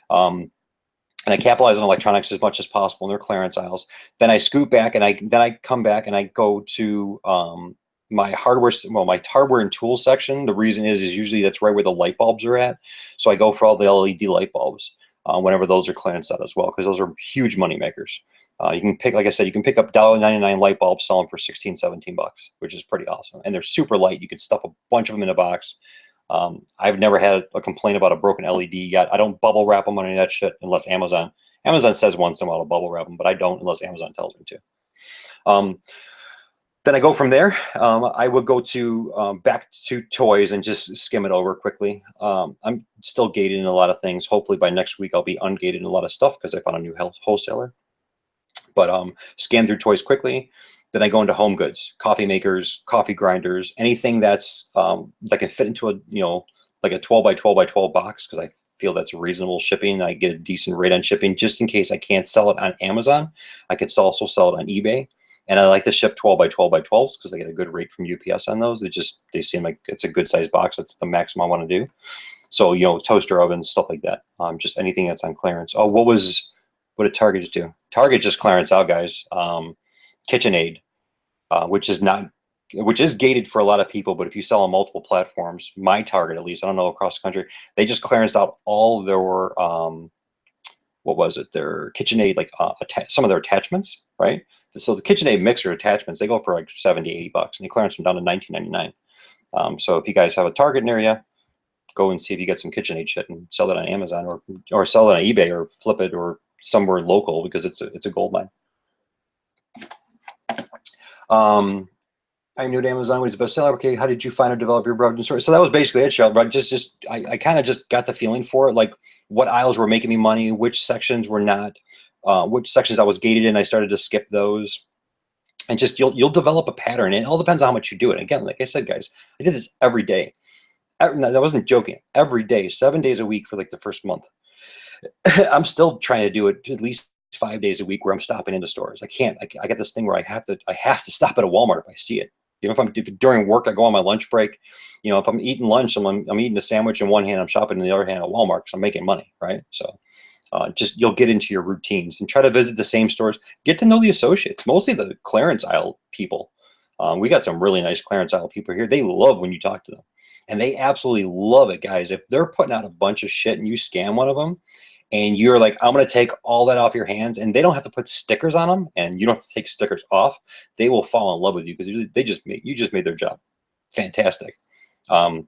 And I capitalize on electronics as much as possible in their clearance aisles. Then I scoot back, and I come back and I go to my hardware, my hardware and tools section. The reason is usually that's right where the light bulbs are at. So I go for all the LED light bulbs whenever those are clearance out as well, because those are huge money makers. You can pick, like I said, you can pick up $1.99 light bulbs, sell them for 16, 17 bucks, which is pretty awesome. And they're super light. You can stuff a bunch of them in a box. I've never had a complaint about a broken LED yet. I don't bubble wrap them on any of that shit unless Amazon says once in a while to bubble wrap them, but I don't unless Amazon tells me to. Then I go from there. I would go to back to toys and just skim it over quickly. I'm still gated in a lot of things. Hopefully by next week I'll be ungated in a lot of stuff because I found a new wholesaler. But scan through toys quickly. Then I go into home goods, coffee makers, coffee grinders, anything that's that can fit into a like a 12 by 12 by 12 box, because I feel that's reasonable shipping. I get a decent rate on shipping just in case I can't sell it on Amazon. I could also sell it on eBay. And I like to ship 12 by 12 by 12s because I get a good rate from UPS on those. They seem like it's a good size box. That's the maximum I want to do. So, toaster ovens, stuff like that. Just anything that's on clearance. Oh, what did Target just do? Target just clearance out, guys. KitchenAid, which is gated for a lot of people, but if you sell on multiple platforms, my Target at least, I don't know across the country, they just clearanced out all their their KitchenAid, like some of their attachments, right? So the KitchenAid mixer attachments, they go for like 70, 80 bucks, and they clearance them down to $19.99. So if you guys have a Target near you, go and see if you get some KitchenAid shit and sell it on Amazon or sell it on eBay or flip it or somewhere local, because it's a gold mine. I knew Amazon was the bestseller. Okay, how did you find or develop your browsing story? So that was basically it, Cheryl. But I kind of just got the feeling for it, like what aisles were making me money, which sections were not, which sections I was gated in. I started to skip those, and just you'll develop a pattern. And it all depends on how much you do it. Again, like I said, guys, I did this every day. I wasn't joking. Every day, 7 days a week for like the first month. I'm still trying to do it at least 5 days a week where I'm stopping into stores. I can't. I got this thing where I have to stop at a Walmart if I see it. If I'm during work, I go on my lunch break. If I'm eating lunch, I'm eating a sandwich in one hand, I'm shopping in the other hand at Walmart because I'm making money, right? So just you'll get into your routines and try to visit the same stores. Get to know the associates, mostly the clearance aisle people. We got some really nice clearance aisle people here. They love when you talk to them, and they absolutely love it, guys. If they're putting out a bunch of shit and you scam one of them, and you're like, I'm going to take all that off your hands, and they don't have to put stickers on them, and you don't have to take stickers off, they will fall in love with you because you just made their job fantastic. Going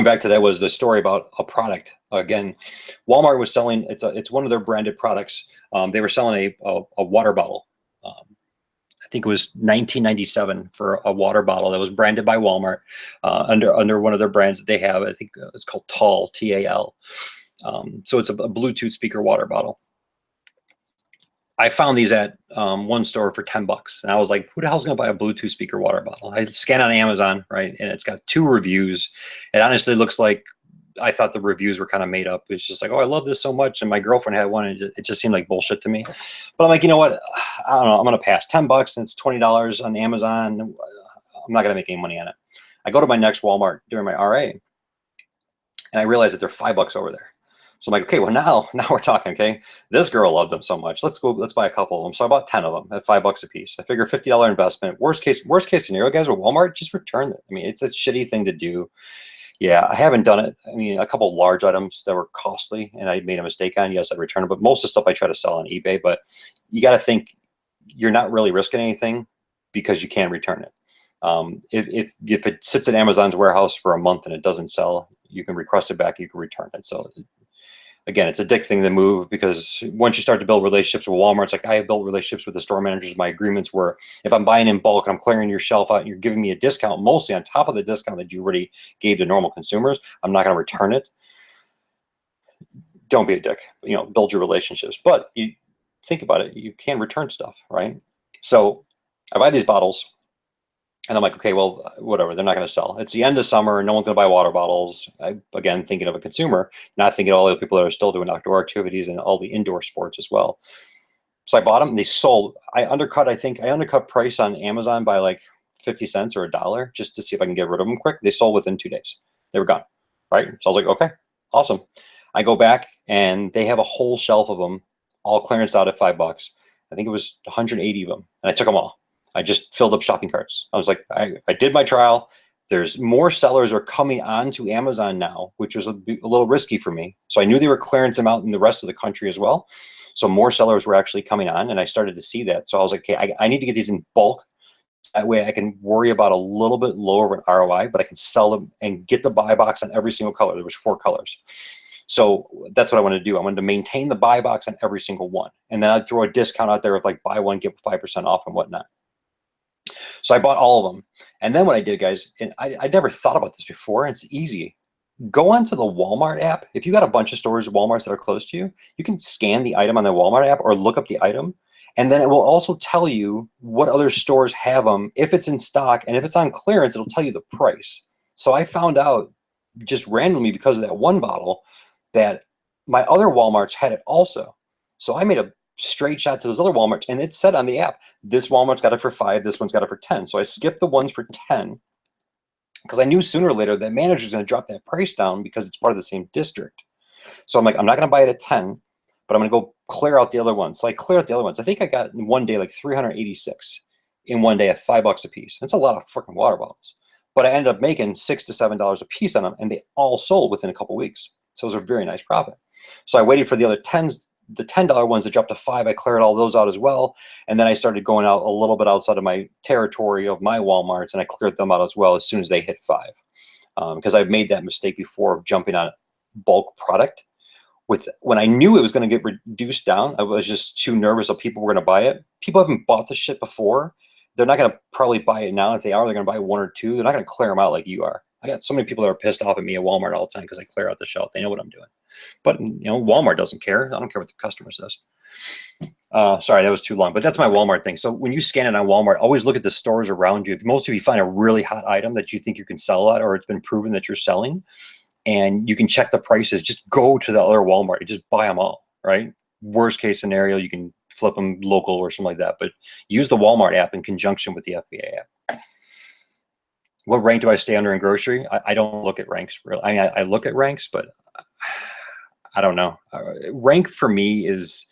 back to that was the story about a product. Again, Walmart was selling, it's one of their branded products. They were selling a water bottle. I think it was $19.97 for a water bottle that was branded by Walmart under one of their brands that they have. I think it's called Tal, T-A-L. So it's a Bluetooth speaker water bottle. I found these at one store for 10 bucks. And I was like, who the hell's going to buy a Bluetooth speaker water bottle? I scanned on Amazon, right? And it's got 2 reviews. It honestly looks like I thought the reviews were kind of made up. It's just like, oh, I love this so much. And my girlfriend had one, and it just seemed like bullshit to me. But I'm like, you know what? I don't know. I'm going to pass. 10 bucks and it's $20 on Amazon. I'm not going to make any money on it. I go to my next Walmart during my RA, and I realize that they're $5 over there. So I'm like, okay, well now we're talking. Okay, this girl loved them so much. Let's buy a couple of them. So I bought 10 of them at $5 a piece. I figure $50 investment. Worst case scenario, guys, with Walmart, just return it. I mean, it's a shitty thing to do. Yeah, I haven't done it. I mean, a couple large items that were costly and I made a mistake on. Yes, I returned it, but most of the stuff I try to sell on eBay. But you got to think you're not really risking anything because you can return it. If it sits at Amazon's warehouse for a month and it doesn't sell, you can request it back. You can return it. So. Again, it's a dick thing to move because once you start to build relationships with Walmart, it's like I have built relationships with the store managers. My agreements were if I'm buying in bulk and I'm clearing your shelf out and you're giving me a discount, mostly on top of the discount that you already gave to normal consumers, I'm not going to return it. Don't be a dick. Build your relationships. But you think about it, you can return stuff, right? So I buy these bottles and I'm like, okay, well, whatever, they're not going to sell. It's the end of summer. No one's going to buy water bottles. Again, thinking of a consumer, not thinking of all the people that are still doing outdoor activities and all the indoor sports as well. So I bought them and they sold. I think I undercut price on Amazon by like 50 cents or $1 just to see if I can get rid of them quick. They sold within 2 days. They were gone. Right. So I was like, okay, awesome. I go back and they have a whole shelf of them all clearance out at $5. I think it was 180 of them. And I took them all. I just filled up shopping carts. I was like, I did my trial. There's more sellers are coming onto Amazon now, which was a little risky for me. So I knew they were clearancing them out in the rest of the country as well. So more sellers were actually coming on, and I started to see that. So I was like, okay, I need to get these in bulk. That way I can worry about a little bit lower of an ROI, but I can sell them and get the buy box on every single color. There was 4 colors. So that's what I wanted to do. I wanted to maintain the buy box on every single one. And then I'd throw a discount out there of like buy one, get 5% off and whatnot. So I bought all of them. And then what I did, guys, and I never thought about this before, and it's easy. Go onto the Walmart app. If you got a bunch of stores, Walmarts that are close to you, you can scan the item on the Walmart app or look up the item. And then it will also tell you what other stores have them, if it's in stock, and if it's on clearance, it'll tell you the price. So I found out just randomly because of that one bottle that my other Walmarts had it also. So I made a straight shot to those other Walmarts, and it said on the app, this Walmart's got it for 5, this one's got it for 10. So I skipped the ones for 10 because I knew sooner or later that manager's going to drop that price down because it's part of the same district. So I'm like, I'm not going to buy it at 10, but I'm going to go clear out the other ones. So I clear out the other ones. I think I got in one day like 386 in one day at $5 a piece. That's a lot of freaking water bottles. But I ended up making $6 to $7 a piece on them, and they all sold within a couple of weeks. So it was a very nice profit. So I waited for the other the $10 ones to drop to 5. I cleared all those out as well. And then I started going out a little bit outside of my territory of my Walmarts, and I cleared them out as well as soon as they hit 5. Because I've made that mistake before of jumping on bulk product. When I knew it was going to get reduced down, I was just too nervous that people were going to buy it. People haven't bought this shit before. They're not going to probably buy it now. If they are, they're going to buy 1 or 2. They're not going to clear them out like you are. I got so many people that are pissed off at me at Walmart all the time because I clear out the shelf. They know what I'm doing. But, you know, Walmart doesn't care. I don't care what the customer says. Sorry, that was too long. But that's my Walmart thing. So when you scan it on Walmart, always look at the stores around you. If most of you find a really hot item that you think you can sell at, or it's been proven that you're selling, and you can check the prices, just go to the other Walmart and just buy them all, right? Worst case scenario, you can flip them local or something like that. But use the Walmart app in conjunction with the FBA app. What rank do I stay under in grocery? I don't look at ranks, really. I mean, I look at ranks, but I don't know. Rank for me is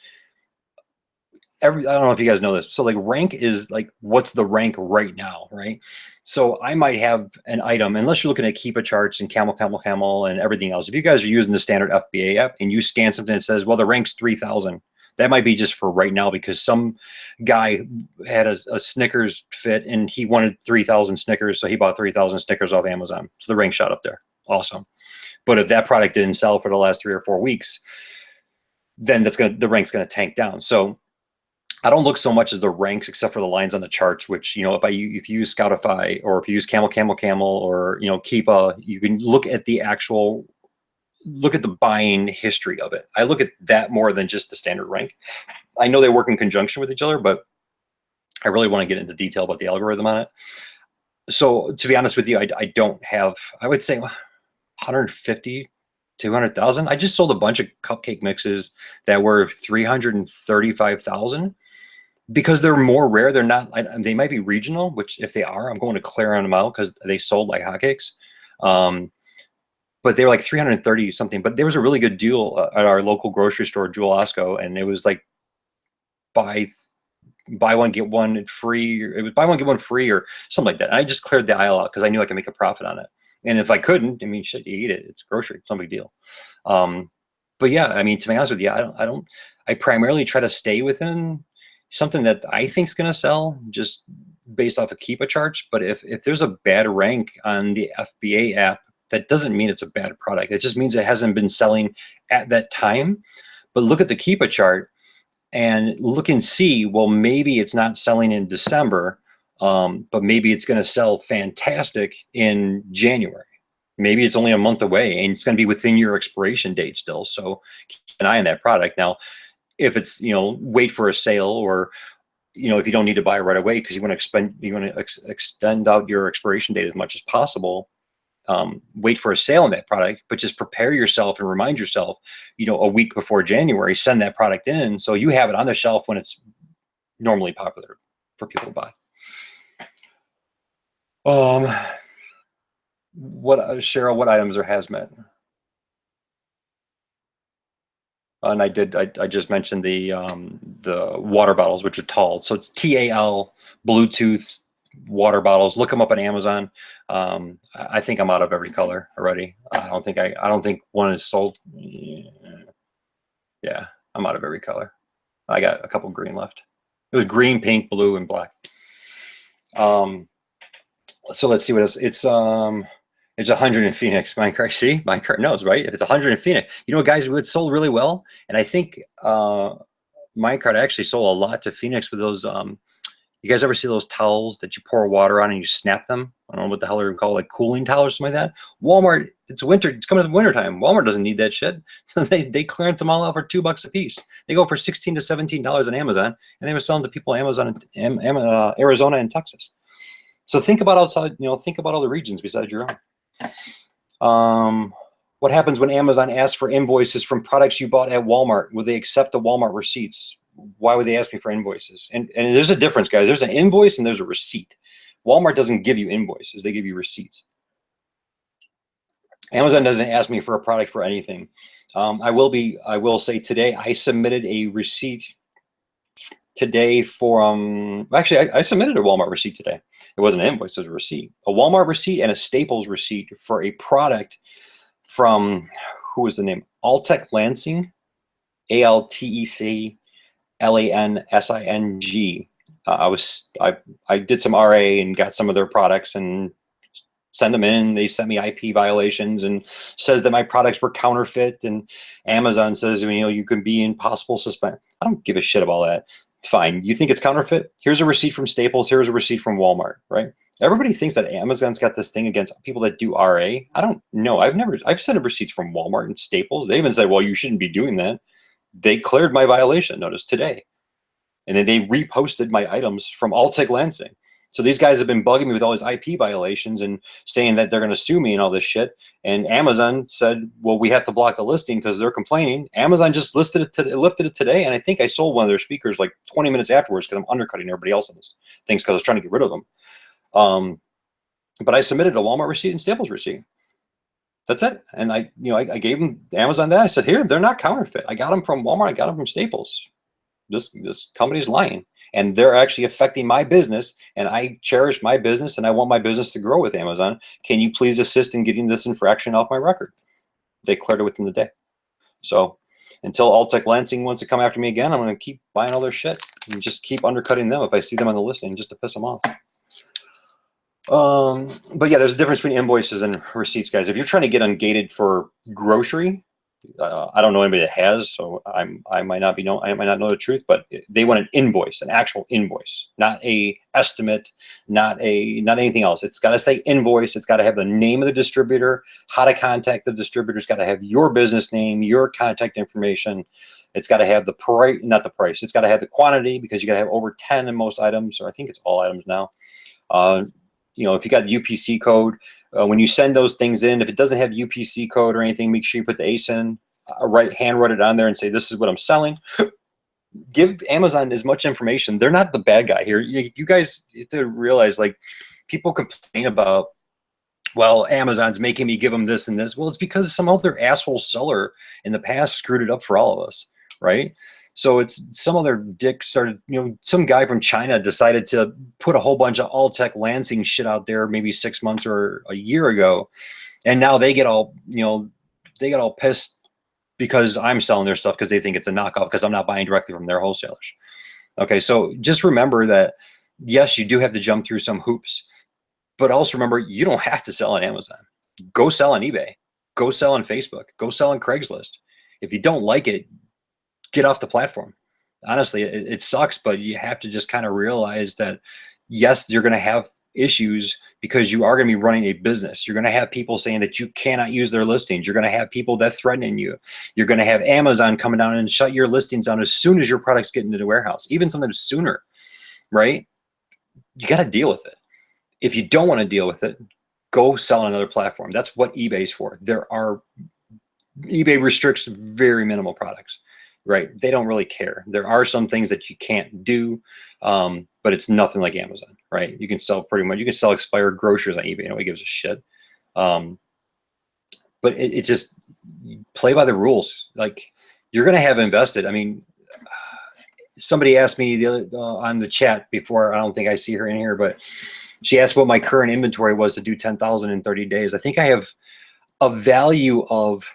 I don't know if you guys know this. So like rank is like, what's the rank right now, right? So I might have an item, unless you're looking at Keepa charts and Camel and everything else. If you guys are using the standard FBA app and you scan something that says, well, the rank's 3,000, that might be just for right now because some guy had a Snickers fit and he wanted 3,000 Snickers. So he bought 3,000 Snickers off Amazon. So the rank shot up there. Awesome. But if that product didn't sell for the last 3 or 4 weeks, then the rank's going to tank down. So I don't look so much as the ranks except for the lines on the charts, which, you know, if you use Scoutify or if you use Camel or, you know, Keepa, you can look at the buying history of it. I look at that more than just the standard rank. I know they work in conjunction with each other, but I really want to get into detail about the algorithm on it. So to be honest with you, I don't have, I would say 150, 200,000. I just sold a bunch of cupcake mixes that were 335,000 because they're more rare. They're not, they might be regional, which if they are, I'm going to clear on them out because they sold like hotcakes. But they were like 330 something, but there was a really good deal at our local grocery store, Jewel Osco. And it was like buy one, get one free. It was buy one, get one free or something like that. And I just cleared the aisle out because I knew I could make a profit on it. And if I couldn't, I mean, shit, you eat it. It's grocery. It's no big deal. But yeah, I mean, to be honest with you, I primarily try to stay within something that I think is going to sell just based off of Keepa charts. But if there's a bad rank on the FBA app, that doesn't mean it's a bad product. It just means it hasn't been selling at that time. But look at the Keepa chart and look and see, well, maybe it's not selling in December, but maybe it's going to sell fantastic in January. Maybe it's only a month away and it's going to be within your expiration date still. So keep an eye on that product. Now, if it's, you know, wait for a sale or, if you don't need to buy it right away because you want to extend out your expiration date as much as possible, wait for a sale on that product, but just prepare yourself and remind yourself, a week before January, send that product in so you have it on the shelf when it's normally popular for people to buy. Cheryl, what items are hazmat? And I just mentioned the water bottles, which are tall. So it's TAL, Bluetooth water bottles. Look them up on Amazon. I think I'm out of every color already. I don't think one is sold. Yeah, I'm out of every color. I got a couple green left. It was green, pink, blue, and black. So let's see what else. It's 100 in Phoenix. Minecart, see, Minecart knows, right? If it's 100 in Phoenix, guys, it sold really well. And I think Minecart actually sold a lot to Phoenix with those. You guys ever see those towels that you pour water on and you snap them? I don't know what the hell they're called, like cooling towels or something like that. Walmart, it's winter. It's coming to wintertime. Walmart doesn't need that shit. they clearance them all out for $2 a piece. They go for $16 to $17 on Amazon, and they were selling to people in Amazon, Arizona, and Texas. So think about outside. Think about other regions besides your own. What happens when Amazon asks for invoices from products you bought at Walmart? Will they accept the Walmart receipts? Why would they ask me for invoices? And there's a difference, guys. There's an invoice and there's a receipt. Walmart doesn't give you invoices. They give you receipts. Amazon doesn't ask me for a product for anything. I will say today, I submitted a receipt today for, actually, I submitted a Walmart receipt today. It wasn't an invoice, it was a receipt. A Walmart receipt and a Staples receipt for a product from, who was the name? Altec Lansing, ALTEC. LANSING. I did some RA and got some of their products and send them in. They sent me IP violations and says that my products were counterfeit. And Amazon says, you can be in possible suspend. I don't give a shit about all that. Fine. You think it's counterfeit? Here's a receipt from Staples. Here's a receipt from Walmart, right? Everybody thinks that Amazon's got this thing against people that do RA. I don't know. I've sent receipts from Walmart and Staples. They even said, well, you shouldn't be doing that. They cleared my violation notice today. And then they reposted my items from Altec Lansing. So these guys have been bugging me with all these IP violations and saying that they're going to sue me and all this shit. And Amazon said, well, we have to block the listing because they're complaining. Amazon just lifted it today. And I think I sold one of their speakers like 20 minutes afterwards because I'm undercutting everybody else on this things because I was trying to get rid of them. But I submitted a Walmart receipt and Staples receipt. That's it. And I gave them Amazon that. I said, here, they're not counterfeit. I got them from Walmart. I got them from Staples. This company's lying. And they're actually affecting my business. And I cherish my business and I want my business to grow with Amazon. Can you please assist in getting this infraction off my record? They cleared it within the day. So until Altec Lansing wants to come after me again, I'm going to keep buying all their shit and just keep undercutting them if I see them on the listing just to piss them off. But yeah, there's a difference between invoices and receipts, guys. If you're trying to get ungated for grocery, I don't know anybody that has, so I might not know the truth, but they want an invoice, an actual invoice, not a estimate, not anything else. It's got to say invoice. It's got to have the name of the distributor, how to contact the distributor. It's got to have your business name, your contact information. It's got to have the price, not the price. It's got to have the quantity because you got to have over 10 in most items, or I think it's all items now. If you got UPC code, when you send those things in, if it doesn't have UPC code or anything, make sure you put the ASIN, handwrite it on there and say, this is what I'm selling. Give Amazon as much information. They're not the bad guy here. You guys have to realize, like, people complain about, well, Amazon's making me give them this and this. Well, it's because some other asshole seller in the past screwed it up for all of us, right? So it's some other dick started, some guy from China decided to put a whole bunch of Altec Lansing shit out there maybe 6 months or a year ago. And now they get all, pissed because I'm selling their stuff because they think it's a knockoff because I'm not buying directly from their wholesalers. Okay, so just remember that, yes, you do have to jump through some hoops, but also remember, you don't have to sell on Amazon. Go sell on eBay. Go sell on Facebook. Go sell on Craigslist. If you don't like it, get off the platform. Honestly, it sucks, but you have to just kind of realize that, yes, you're going to have issues because you are going to be running a business. You're going to have people saying that you cannot use their listings. You're going to have people that threaten you. You're going to have Amazon coming down and shut your listings down as soon as your products get into the warehouse, even sometimes sooner. right? You got to deal with it. If you don't want to deal with it, go sell on another platform. That's what eBay's for. eBay restricts very minimal products, right? They don't really care. There are some things that you can't do, but it's nothing like Amazon, right? You can sell pretty much, you can sell expired groceries on eBay. Nobody gives a shit. But it just, play by the rules. Like, you're going to have invested. I mean, somebody asked me the other on the chat before. I don't think I see her in here, but she asked what my current inventory was to do 10,000 in 30 days. I think I have a value of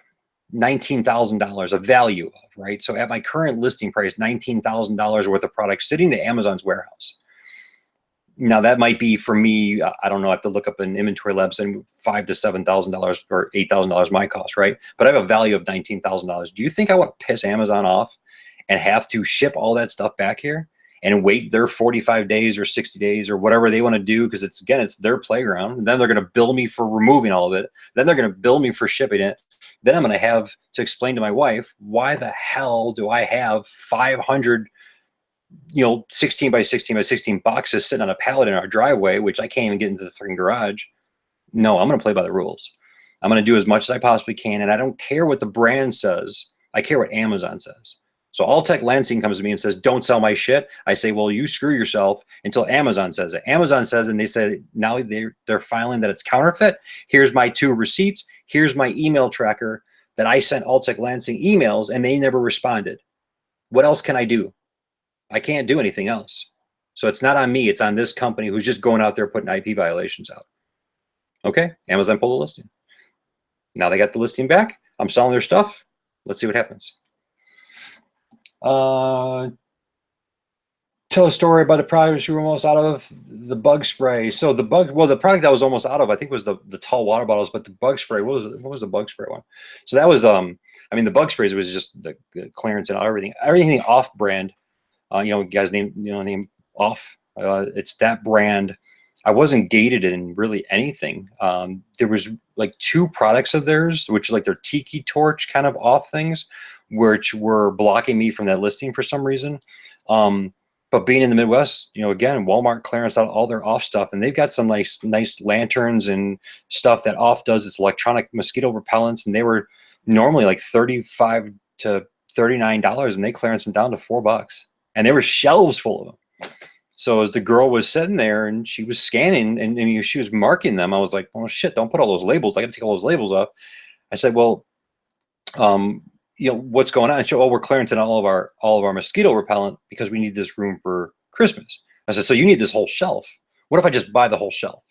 $19,000, a value of, right? So at my current listing price, $19,000 worth of product sitting at Amazon's warehouse. Now that might be, for me, I don't know, I have to look up an inventory labs, and $5,000 to $7,000 or $8,000 my cost, right? But I have a value of $19,000. Do you think I want to piss Amazon off and have to ship all that stuff back here and wait their 45 days or 60 days or whatever they want to do? Because it's, again, it's their playground. And then they're going to bill me for removing all of it. Then they're going to bill me for shipping it. Then I'm going to have to explain to my wife, why the hell do I have 500, 16 by 16 by 16 boxes sitting on a pallet in our driveway, which I can't even get into the fucking garage? No, I'm going to play by the rules. I'm going to do as much as I possibly can. And I don't care what the brand says. I care what Amazon says. So Alltech Lansing comes to me and says, don't sell my shit. I say, well, you screw yourself until Amazon says it. Amazon says, and they said, now they're filing that it's counterfeit. Here's my 2 receipts. Here's my email tracker that I sent Alltech Lansing emails, and they never responded. What else can I do? I can't do anything else. So it's not on me. It's on this company who's just going out there putting IP violations out. Okay, Amazon pulled the listing. Now they got the listing back. I'm selling their stuff. Let's see what happens. Tell a story about a product you were almost out of. The bug spray. So the product that was almost out of, I think, was the tall water bottles, but the bug spray, what was the bug spray one? So that was, I mean, the bug sprays was just the clearance and everything off brand. Guys name off. It's that brand. I wasn't gated in really anything. There was like 2 products of theirs, which like their tiki torch kind of off things, which were blocking me from that listing for some reason. But being in the Midwest, again, Walmart clearance out all their off stuff, and they've got some nice lanterns and stuff that off does. It's electronic mosquito repellents, and they were normally like $35 to $39, and they clearance them down to $4. And there were shelves full of them. So as the girl was sitting there and she was scanning and she was marking them, I was like, oh shit, don't put all those labels. I got to take all those labels off. I said, well, what's going on? And she, oh, we're clearancing all of our mosquito repellent because we need this room for Christmas. I said, so you need this whole shelf. What if I just buy the whole shelf?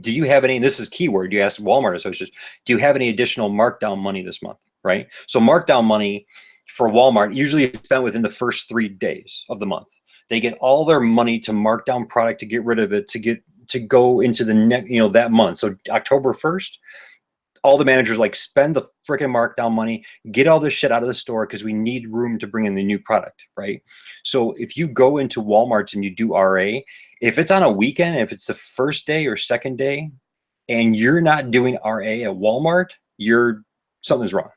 Do you have any, and this is keyword, you ask Walmart associates, do you have any additional markdown money this month, right? So markdown money for Walmart usually is spent within the first 3 days of the month. They get all their money to mark down product, to get rid of it, to go into the next, that month. So October 1st, all the managers like spend the freaking markdown money, get all this shit out of the store because we need room to bring in the new product, right? So if you go into Walmart and you do RA, if it's on a weekend, if it's the first day or second day, and you're not doing RA at Walmart, something's wrong.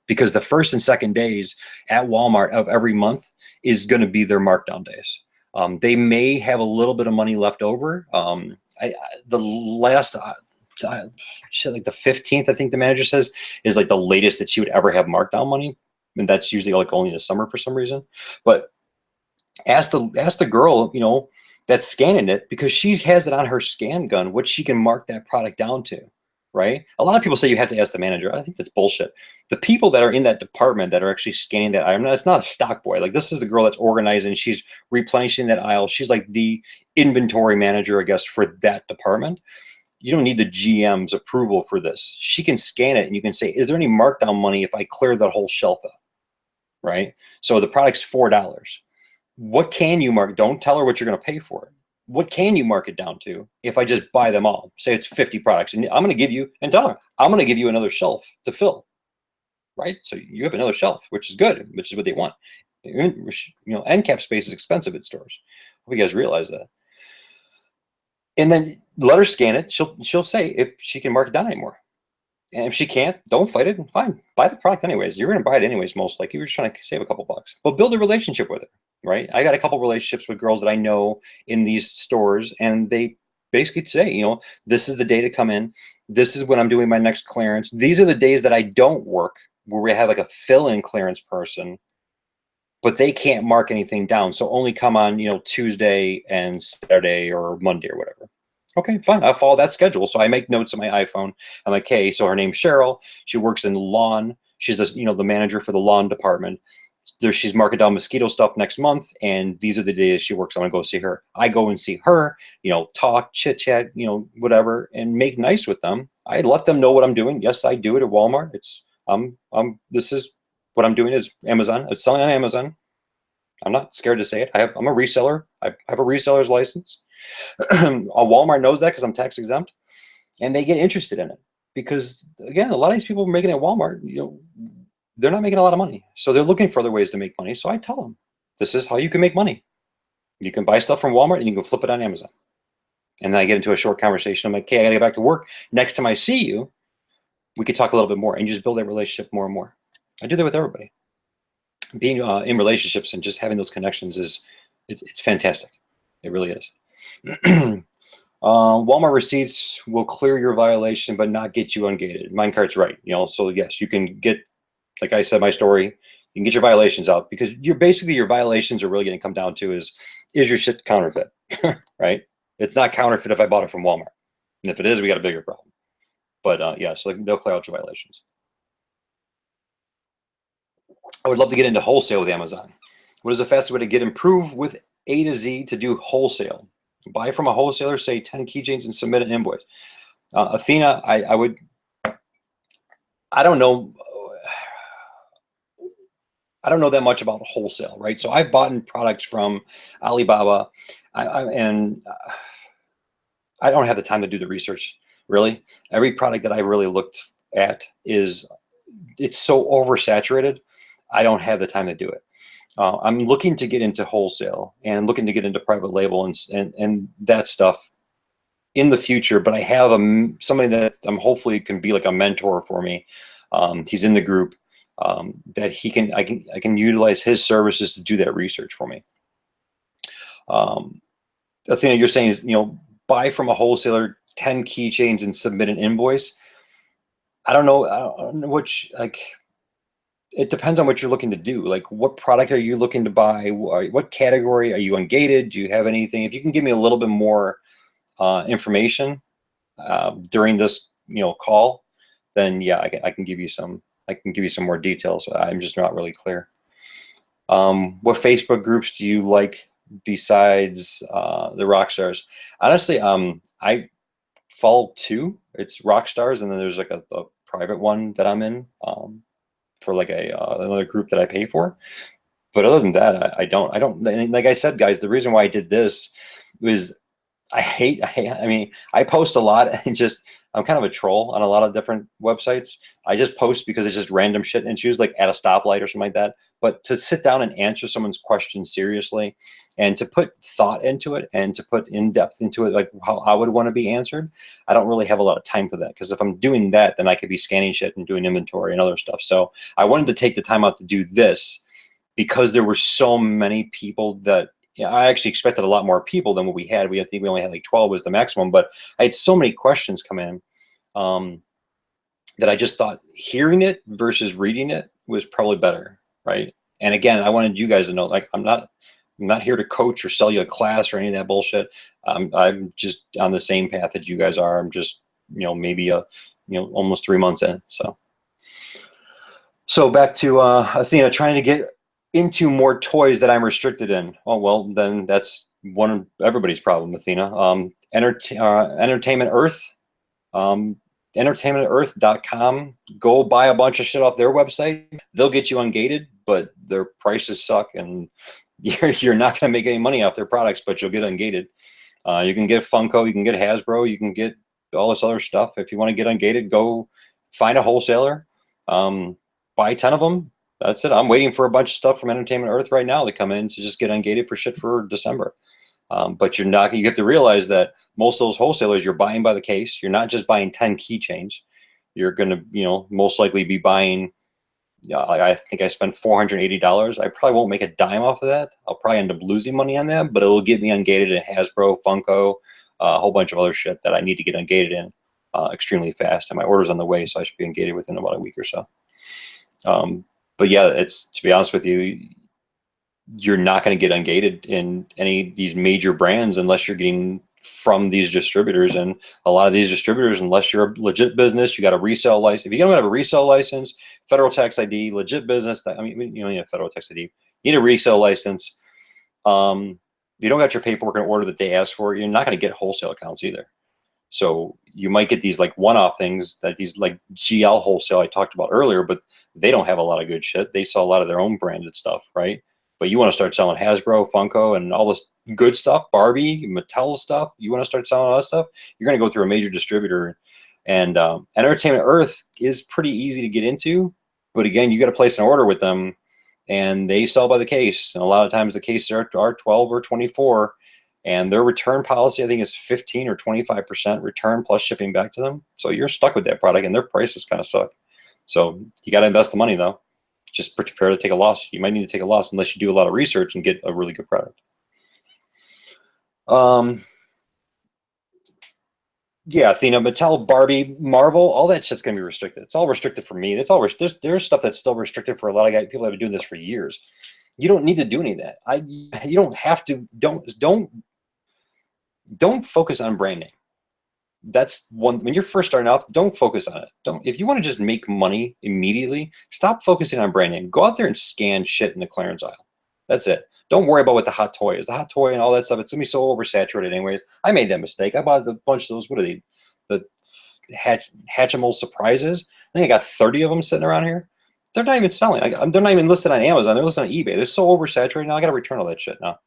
Because the first and second days at Walmart of every month is going to be their markdown days. They may have a little bit of money left over. The last, like the 15th, I think the manager says, is like the latest that she would ever have markdown money. And that's usually like only in the summer for some reason. But ask the girl, that's scanning it, because she has it on her scan gun, what she can mark that product down to. Right? A lot of people say you have to ask the manager. I think that's bullshit. The people that are in that department that are actually scanning that item, it's not a stock boy. Like, this is the girl that's organizing. She's replenishing that aisle. She's like the inventory manager, I guess, for that department. You don't need the GM's approval for this. She can scan it and you can say, is there any markdown money if I clear that whole shelf out? Right? So the product's $4. What can you mark? Don't tell her what you're going to pay for it. What can you mark it down to if I just buy them all? Say it's 50 products, and I'm going to give you, and tell her, I'm going to give you another shelf to fill, right? So you have another shelf, which is good, which is what they want. End cap space is expensive at stores. Hope you guys realize that. And then let her scan it. She'll say if she can mark it down anymore. And if she can't, don't fight it. Fine, buy the product anyways. You're going to buy it anyways, most likely. You're just trying to save a couple bucks. But build a relationship with her. right? I got a couple relationships with girls that I know in these stores, and they basically say, you know, this is the day to come in. This is when I'm doing my next clearance. These are the days that I don't work, where we have like a fill-in clearance person, but they can't mark anything down. So only come on, you know, Tuesday and Saturday or Monday or whatever. Okay, fine. I'll follow that schedule. So I make notes on my iPhone. I'm like, hey, so her name's Cheryl. She works in lawn. She's the, you know, the manager for the lawn department. She's marking down mosquito stuff next month, and these are the days she works. I'm gonna go see her. I go and see her, you know, talk, chit chat, you know, whatever, and make nice with them. I let them know what I'm doing. Yes, I do it at Walmart. It's this is what I'm doing is Amazon. It's selling on Amazon. I'm not scared to say it. I'm a reseller. I have a reseller's license. Walmart knows that because I'm tax exempt, and they get interested in it because, again, a lot of these people making it at Walmart, you know, they're not making a lot of money, so they're looking for other ways to make money. So I tell them, this is how you can make money. You can buy stuff from Walmart and you can flip it on Amazon. And then I get into a short conversation. I'm like, okay, I gotta get back to work. Next time I see you, we could talk a little bit more and just build that relationship more and more. I do that with everybody. Being in relationships and just having those connections it's fantastic. It really is. Walmart receipts will clear your violation, but not get you ungated. Minecart's right. You know, so yes, you can get, like I said, my story, you can get your violations out, because you're basically, your violations are really going to come down to is your shit counterfeit, right? It's not counterfeit if I bought it from Walmart. And if it is, we got a bigger problem. But yeah, so they'll clear out your violations. I would love to get into wholesale with Amazon. What is the fastest way to get improved with A to Z to do wholesale? Buy from a wholesaler, say 10 keychains, and submit an invoice. Athena, I don't know. I don't know that much about wholesale, right? So I've bought products from Alibaba, and I don't have the time to do the research, really. Every product that I really looked at it's so oversaturated. I don't have the time to do it. I'm looking to get into wholesale and looking to get into private label and that stuff in the future. But I have somebody that I'm hopefully can be like a mentor for me. He's in the group that I can utilize his services to do that research for me. The thing that you're saying is, you know, buy from a wholesaler 10 keychains and submit an invoice. I don't know which, like, it depends on what you're looking to do. Like, what product are you looking to buy? What category are you ungated? Do you have anything? If you can give me a little bit more information during this, you know, call, then yeah, I can give you some. I can give you some more details. I'm just not really clear. What Facebook groups do you like besides the rock stars? Honestly, I follow two. It's rock stars, and then there's like a private one that I'm in. For like another group that I pay for. But other than that, I don't, like I said, guys, the reason why I did this was I mean, I post a lot and I'm kind of a troll on a lot of different websites. I just post because it's just random shit, and it's usually like at a stoplight or something like that. But to sit down and answer someone's question seriously and to put thought into it and to put in depth into it, like how I would want to be answered, I don't really have a lot of time for that, because if I'm doing that, then I could be scanning shit and doing inventory and other stuff. So I wanted to take the time out to do this because there were so many people that, yeah, I actually expected a lot more people than what we had. I think we only had like 12 was the maximum, but I had so many questions come in that I just thought hearing it versus reading it was probably better, right? And again, I wanted you guys to know, like, I'm not here to coach or sell you a class or any of that bullshit. I'm just on the same path that you guys are. I'm just, you know, maybe almost 3 months in. So back to Athena, trying to get into more toys that I'm restricted in. Oh, well, then that's one of everybody's problem, Athena. Entertainment Earth, entertainmentearth.com. Go buy a bunch of shit off their website. They'll get you ungated, but their prices suck, and you're not going to make any money off their products, but you'll get ungated. You can get Funko, you can get Hasbro, you can get all this other stuff. If you want to get ungated, go find a wholesaler, buy 10 of them. That's it. I'm waiting for a bunch of stuff from Entertainment Earth right now to come in to just get ungated for shit for December. But you have to realize that most of those wholesalers, you're buying by the case. You're not just buying 10 keychains. You're going to, most likely be buying, Yeah, I think I spent $480. I probably won't make a dime off of that. I'll probably end up losing money on that, but it will get me ungated in Hasbro, Funko, a whole bunch of other shit that I need to get ungated in extremely fast. And my order's on the way, so I should be ungated within about a week or so. But yeah, it's, to be honest with you, you're not going to get ungated in any of these major brands unless you're getting from these distributors. And a lot of these distributors, unless you're a legit business, you got a resale license. If you don't have a resale license, federal tax ID, legit business, I mean, you don't need a federal tax ID. You need a resale license. You don't got your paperwork in order that they ask for. You're not going to get wholesale accounts either. So you might get these like one-off things, that these like GL wholesale I talked about earlier, but they don't have a lot of good shit. They sell a lot of their own branded stuff, right? But you want to start selling Hasbro, Funko, and all this good stuff, Barbie, Mattel stuff. You want to start selling all that stuff, you're going to go through a major distributor. And Entertainment Earth is pretty easy to get into. But again, you got to place an order with them, and they sell by the case. And a lot of times the cases are 12 or 24. And their return policy, I think, is 15 or 25% return plus shipping back to them. So you're stuck with that product, and their prices kind of suck. So you got to invest the money, though. Just prepare to take a loss. You might need to take a loss unless you do a lot of research and get a really good product. Yeah, Athena, Mattel, Barbie, Marvel, all that shit's gonna be restricted. It's all restricted for me. It's all there's stuff that's still restricted for a lot of guys. People that have been doing this for years. You don't need to do any of that. You don't have to. Don't focus on brand name. That's one. When you're first starting out, don't focus on it. If you want to just make money immediately, stop focusing on brand name. Go out there and scan shit in the clearance aisle. That's it. Don't worry about what the hot toy is. The hot toy and all that stuff, it's gonna be so oversaturated anyways. I made that mistake. I bought a bunch of those. What are they? The Hatchimal surprises. I think I got 30 of them sitting around here. They're not even selling. They're not even listed on Amazon. They're listed on eBay. They're so oversaturated now. I got to return all that shit now.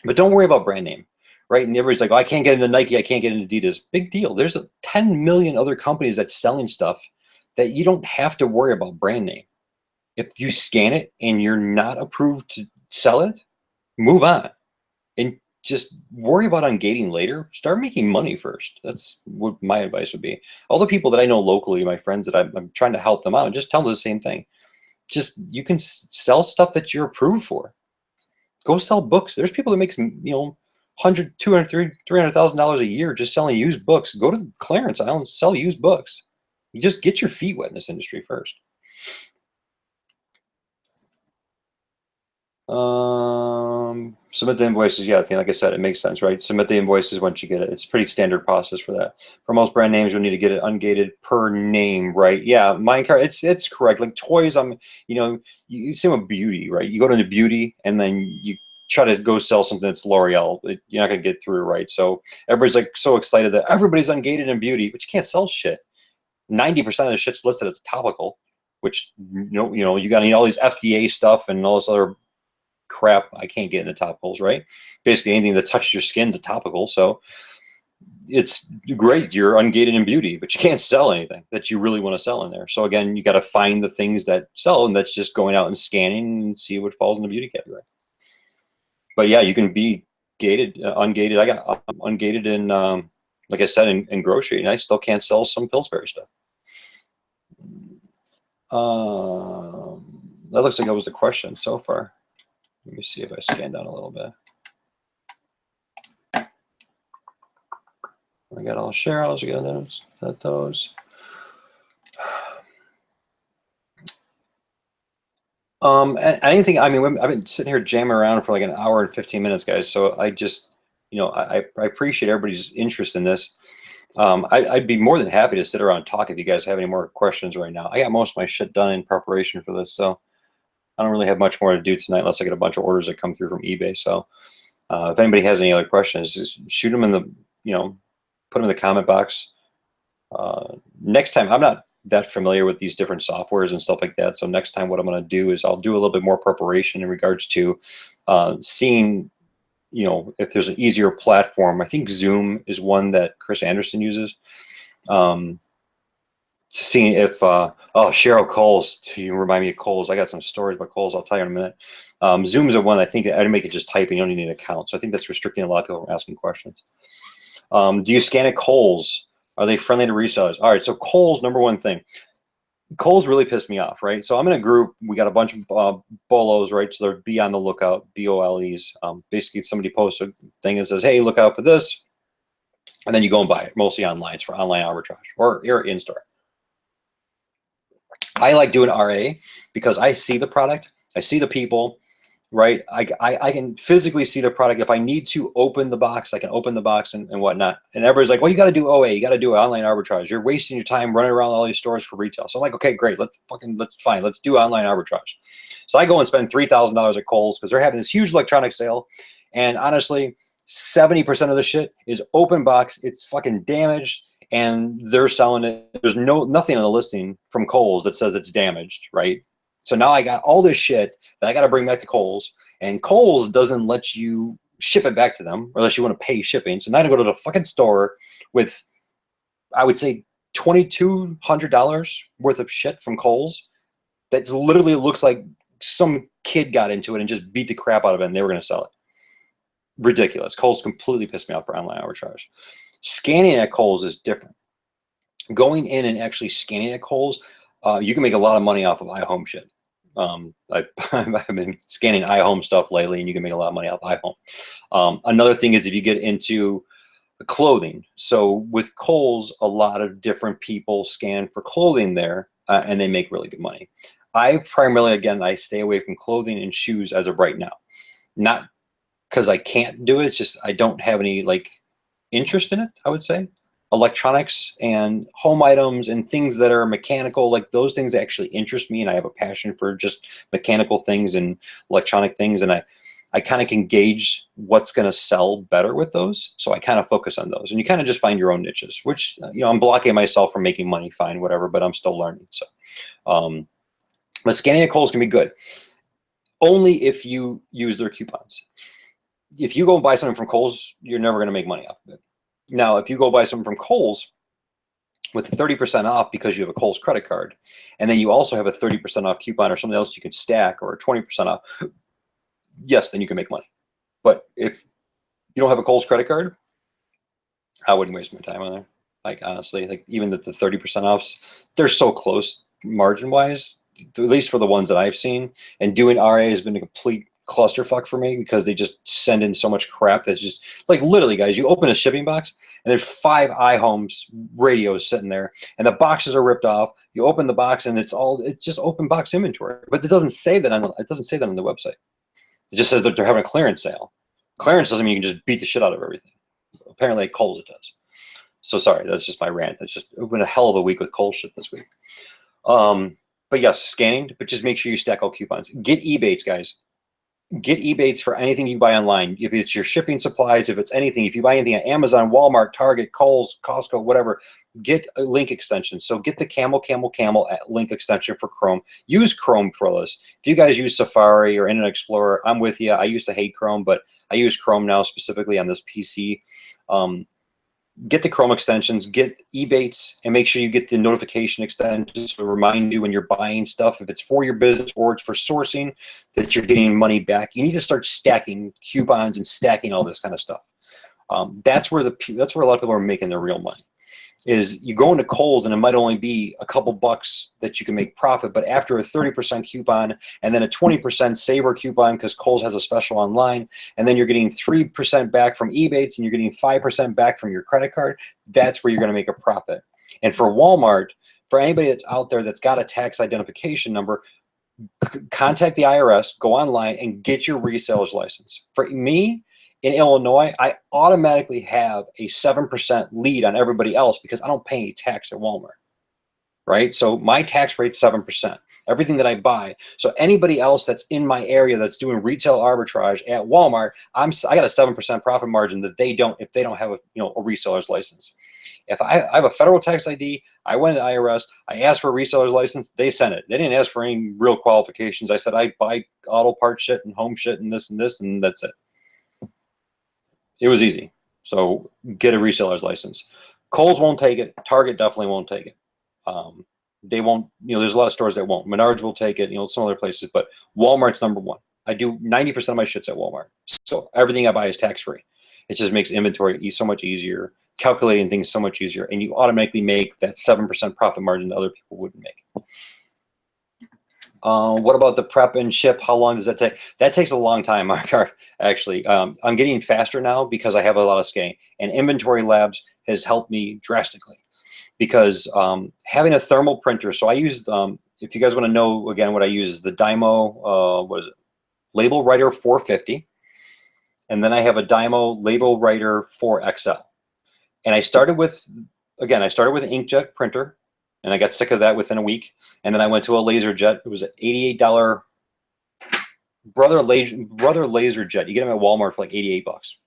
But don't worry about brand name, right? And everybody's like, oh, I can't get into Nike. I can't get into Adidas. Big deal. There's 10 million other companies that's selling stuff that you don't have to worry about brand name. If you scan it and you're not approved to sell it, move on. And just worry about ungating later. Start making money first. That's what my advice would be. All the people that I know locally, my friends that I'm trying to help them out, and just tell them the same thing. Just, you can sell stuff that you're approved for. Go sell books. There's people that make some, $100,000, $200,000, $300,000 a year just selling used books. Go to the clearance aisle and sell used books. You just get your feet wet in this industry first. Submit the invoices. Yeah, I think, like I said, it makes sense, right? Submit the invoices once you get it. It's pretty standard process for that. For most brand names, you'll need to get it ungated per name, right? Yeah, Minecraft, it's correct. Like toys, you same with beauty, right? You go into beauty and then you try to go sell something that's L'Oreal. You're not gonna get through, right? So everybody's like so excited that everybody's ungated in beauty, but you can't sell shit. 90% of the shit's listed as topical, which you got all these FDA stuff and all this other crap. I can't get into topicals, right? Basically anything that touches your skin's a topical. So it's great, you're ungated in beauty, but you can't sell anything that you really want to sell in there. So again, you got to find the things that sell, and that's just going out and scanning and see what falls in the beauty category. But yeah, you can be gated, ungated. I got ungated in, like I said, in grocery, and I still can't sell some Pillsbury stuff. That looks like that was the question so far. Let me see if I scan down a little bit. I got all Cheryl's, I got those. Anything, I've been sitting here jamming around for like an hour and 15 minutes, guys. So I just, I appreciate everybody's interest in this. I'd be more than happy to sit around and talk if you guys have any more questions right now. I got most of my shit done in preparation for this, so I don't really have much more to do tonight unless I get a bunch of orders that come through from eBay. So if anybody has any other questions, just shoot them in the, put them in the comment box. Next time, I'm not that familiar with these different softwares and stuff like that. So next time what I'm going to do is I'll do a little bit more preparation in regards to seeing, if there's an easier platform. I think Zoom is one that Chris Anderson uses. Seeing if, Cheryl Coles, you remind me of Coles. I got some stories about Coles. I'll tell you in a minute. Zoom's the one I think I'd make it just typing. You don't need an account. So I think that's restricting a lot of people from asking questions. Do you scan at Kohl's? Are they friendly to resellers? All right, so Kohl's, number one thing. Kohl's really pissed me off, right? So I'm in a group. We got a bunch of bolos, right? So they're be on the lookout, BOLEs. Basically, somebody posts a thing that says, "Hey, look out for this," and then you go and buy it. Mostly online. It's for online arbitrage or in store. I like doing RA because I see the product, I see the people, right? I can physically see the product. If I need to open the box, I can open the box and whatnot. And everybody's like, well, you got to do OA, you got to do online arbitrage. You're wasting your time running around all these stores for retail. So I'm like, okay, great. Let's do online arbitrage. So I go and spend $3,000 at Kohl's because they're having this huge electronic sale. And honestly, 70% of the shit is open box. It's fucking damaged. And they're selling it. There's nothing on the listing from Kohl's that says it's damaged, right? So now I got all this shit that I got to bring back to Kohl's, and Kohl's doesn't let you ship it back to them unless you want to pay shipping. So now I go to the fucking store with, I would say, $2,200 worth of shit from Kohl's. That literally looks like some kid got into it and just beat the crap out of it, and they were going to sell it. Ridiculous. Kohl's completely pissed me off for online arbitrage. Scanning at Kohl's is different. Going in and actually scanning at Kohl's, you can make a lot of money off of iHome shit. I've been scanning iHome stuff lately, and you can make a lot of money off iHome. Another thing is if you get into clothing. So with Kohl's, a lot of different people scan for clothing there, and they make really good money. I primarily, again, I stay away from clothing and shoes as of right now. Not because I can't do it, it's just I don't have any interest in it, I would say. Electronics and home items and things that are mechanical, like those things actually interest me, and I have a passion for just mechanical things and electronic things, and I kind of can gauge what's going to sell better with those, so I kind of focus on those. And you kind of just find your own niches, which I'm blocking myself from making money, fine, whatever, but I'm still learning. So but scanning at Kohl's can be good only if you use their coupons. If you go and buy something from Kohl's, you're never going to make money off of it. Now, if you go buy something from Kohl's with 30% off because you have a Kohl's credit card, and then you also have a 30% off coupon or something else you can stack, or a 20% off, yes, then you can make money. But if you don't have a Kohl's credit card, I wouldn't waste my time on there. Honestly, even the 30% offs, they're so close margin-wise, at least for the ones that I've seen. And doing RA has been a complete clusterfuck for me because they just send in so much crap that's just literally, guys, you open a shipping box and there's 5 iHomes radios sitting there and the boxes are ripped off. You open the box and it's just open box inventory, but it doesn't say that on the website. It just says that they're having a clearance sale. Clearance doesn't mean you can just beat the shit out of everything. Apparently at Kohl's it does. So sorry, that's just my rant. It's been a hell of a week with Kohl's shit this week. But yes, scanning, but just make sure you stack all coupons. Get Ebates, guys. Get Ebates for anything you buy online. If it's your shipping supplies, if it's anything, if you buy anything at Amazon, Walmart, Target, Kohl's, Costco, whatever, get a link extension. So get the camel at link extension for Chrome. Use Chrome for this. If you guys use Safari or Internet Explorer, I'm with you. I used to hate Chrome, but I use Chrome now specifically on this PC. Get the Chrome extensions, get Ebates, and make sure you get the notification extensions to remind you when you're buying stuff, if it's for your business or it's for sourcing, that you're getting money back. You need to start stacking coupons and stacking all this kind of stuff. That's where a lot of people are making their real money. Is you go into Kohl's and it might only be a couple bucks that you can make profit, but after a 30% coupon and then a 20% saver coupon because Kohl's has a special online, and then you're getting 3% back from Ebates and you're getting 5% back from your credit card, that's where you're going to make a profit. And for Walmart, for anybody that's out there that's got a tax identification number, contact the IRS, go online and get your reseller's license. For me, in Illinois, I automatically have a 7% lead on everybody else because I don't pay any tax at Walmart, right? So my tax rate's 7%, everything that I buy. So anybody else that's in my area that's doing retail arbitrage at Walmart, I got a 7% profit margin that they don't, if they don't have a reseller's license. If I have a federal tax ID, I went to IRS, I asked for a reseller's license, they sent it. They didn't ask for any real qualifications. I said, I buy auto parts shit and home shit and this, and that's it. It was easy. So get a reseller's license. Kohl's won't take it. Target definitely won't take it. They won't, there's a lot of stores that won't. Menards will take it, some other places, but Walmart's number one. I do 90% of my shits at Walmart. So everything I buy is tax-free. It just makes inventory so much easier. calculating things so much easier, and you automatically make that 7% profit margin that other people wouldn't make. What about the prep and ship? How long does that take? That takes a long time, Mark, actually. I'm getting faster now because I have a lot of scanning, and Inventory Labs has helped me drastically because having a thermal printer. So I use, if you guys want to know again what I use, is the Dymo, what is it? Label Writer 450. And then I have a Dymo Label Writer 4XL. And I started with, again, I started with an inkjet printer, and I got sick of that within a week. And then I went to a LaserJet. It was an $88 Brother LaserJet. You get them at Walmart for like 88 bucks.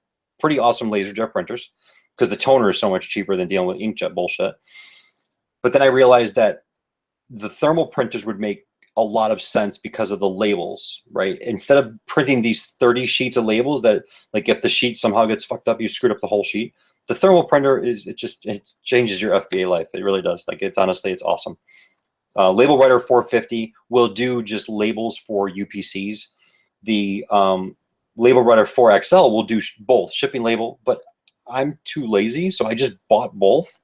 Pretty awesome LaserJet printers because the toner is so much cheaper than dealing with inkjet bullshit. But then I realized that the thermal printers would make a lot of sense because of the labels, right? Instead of printing these 30 sheets of labels that, like, if the sheet somehow gets fucked up, you screwed up the whole sheet. The thermal printer it changes your FBA life. It really does. Like, it's honestly, it's awesome. Label Writer 450 will do just labels for UPCs. The Label Writer 4XL will do both shipping label, but I'm too lazy, so I just bought both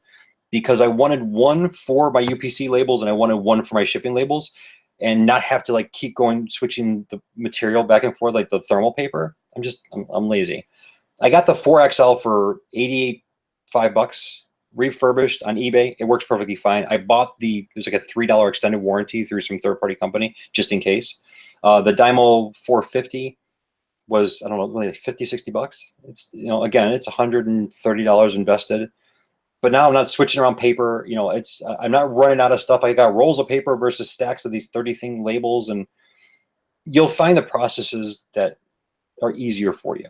because I wanted one for my UPC labels and I wanted one for my shipping labels, and not have to like keep switching the material back and forth like the thermal paper. I'm lazy. I got the 4XL for 85 bucks refurbished on eBay. It works perfectly fine. I bought it was like a $3 extended warranty through some third-party company just in case. The Dymo 450 was, I don't know, like 50, 60 bucks. It's, again, it's $130 invested. But now I'm not switching around paper. I'm not running out of stuff. I got rolls of paper versus stacks of these 30-thing labels, and you'll find the processes that are easier for you.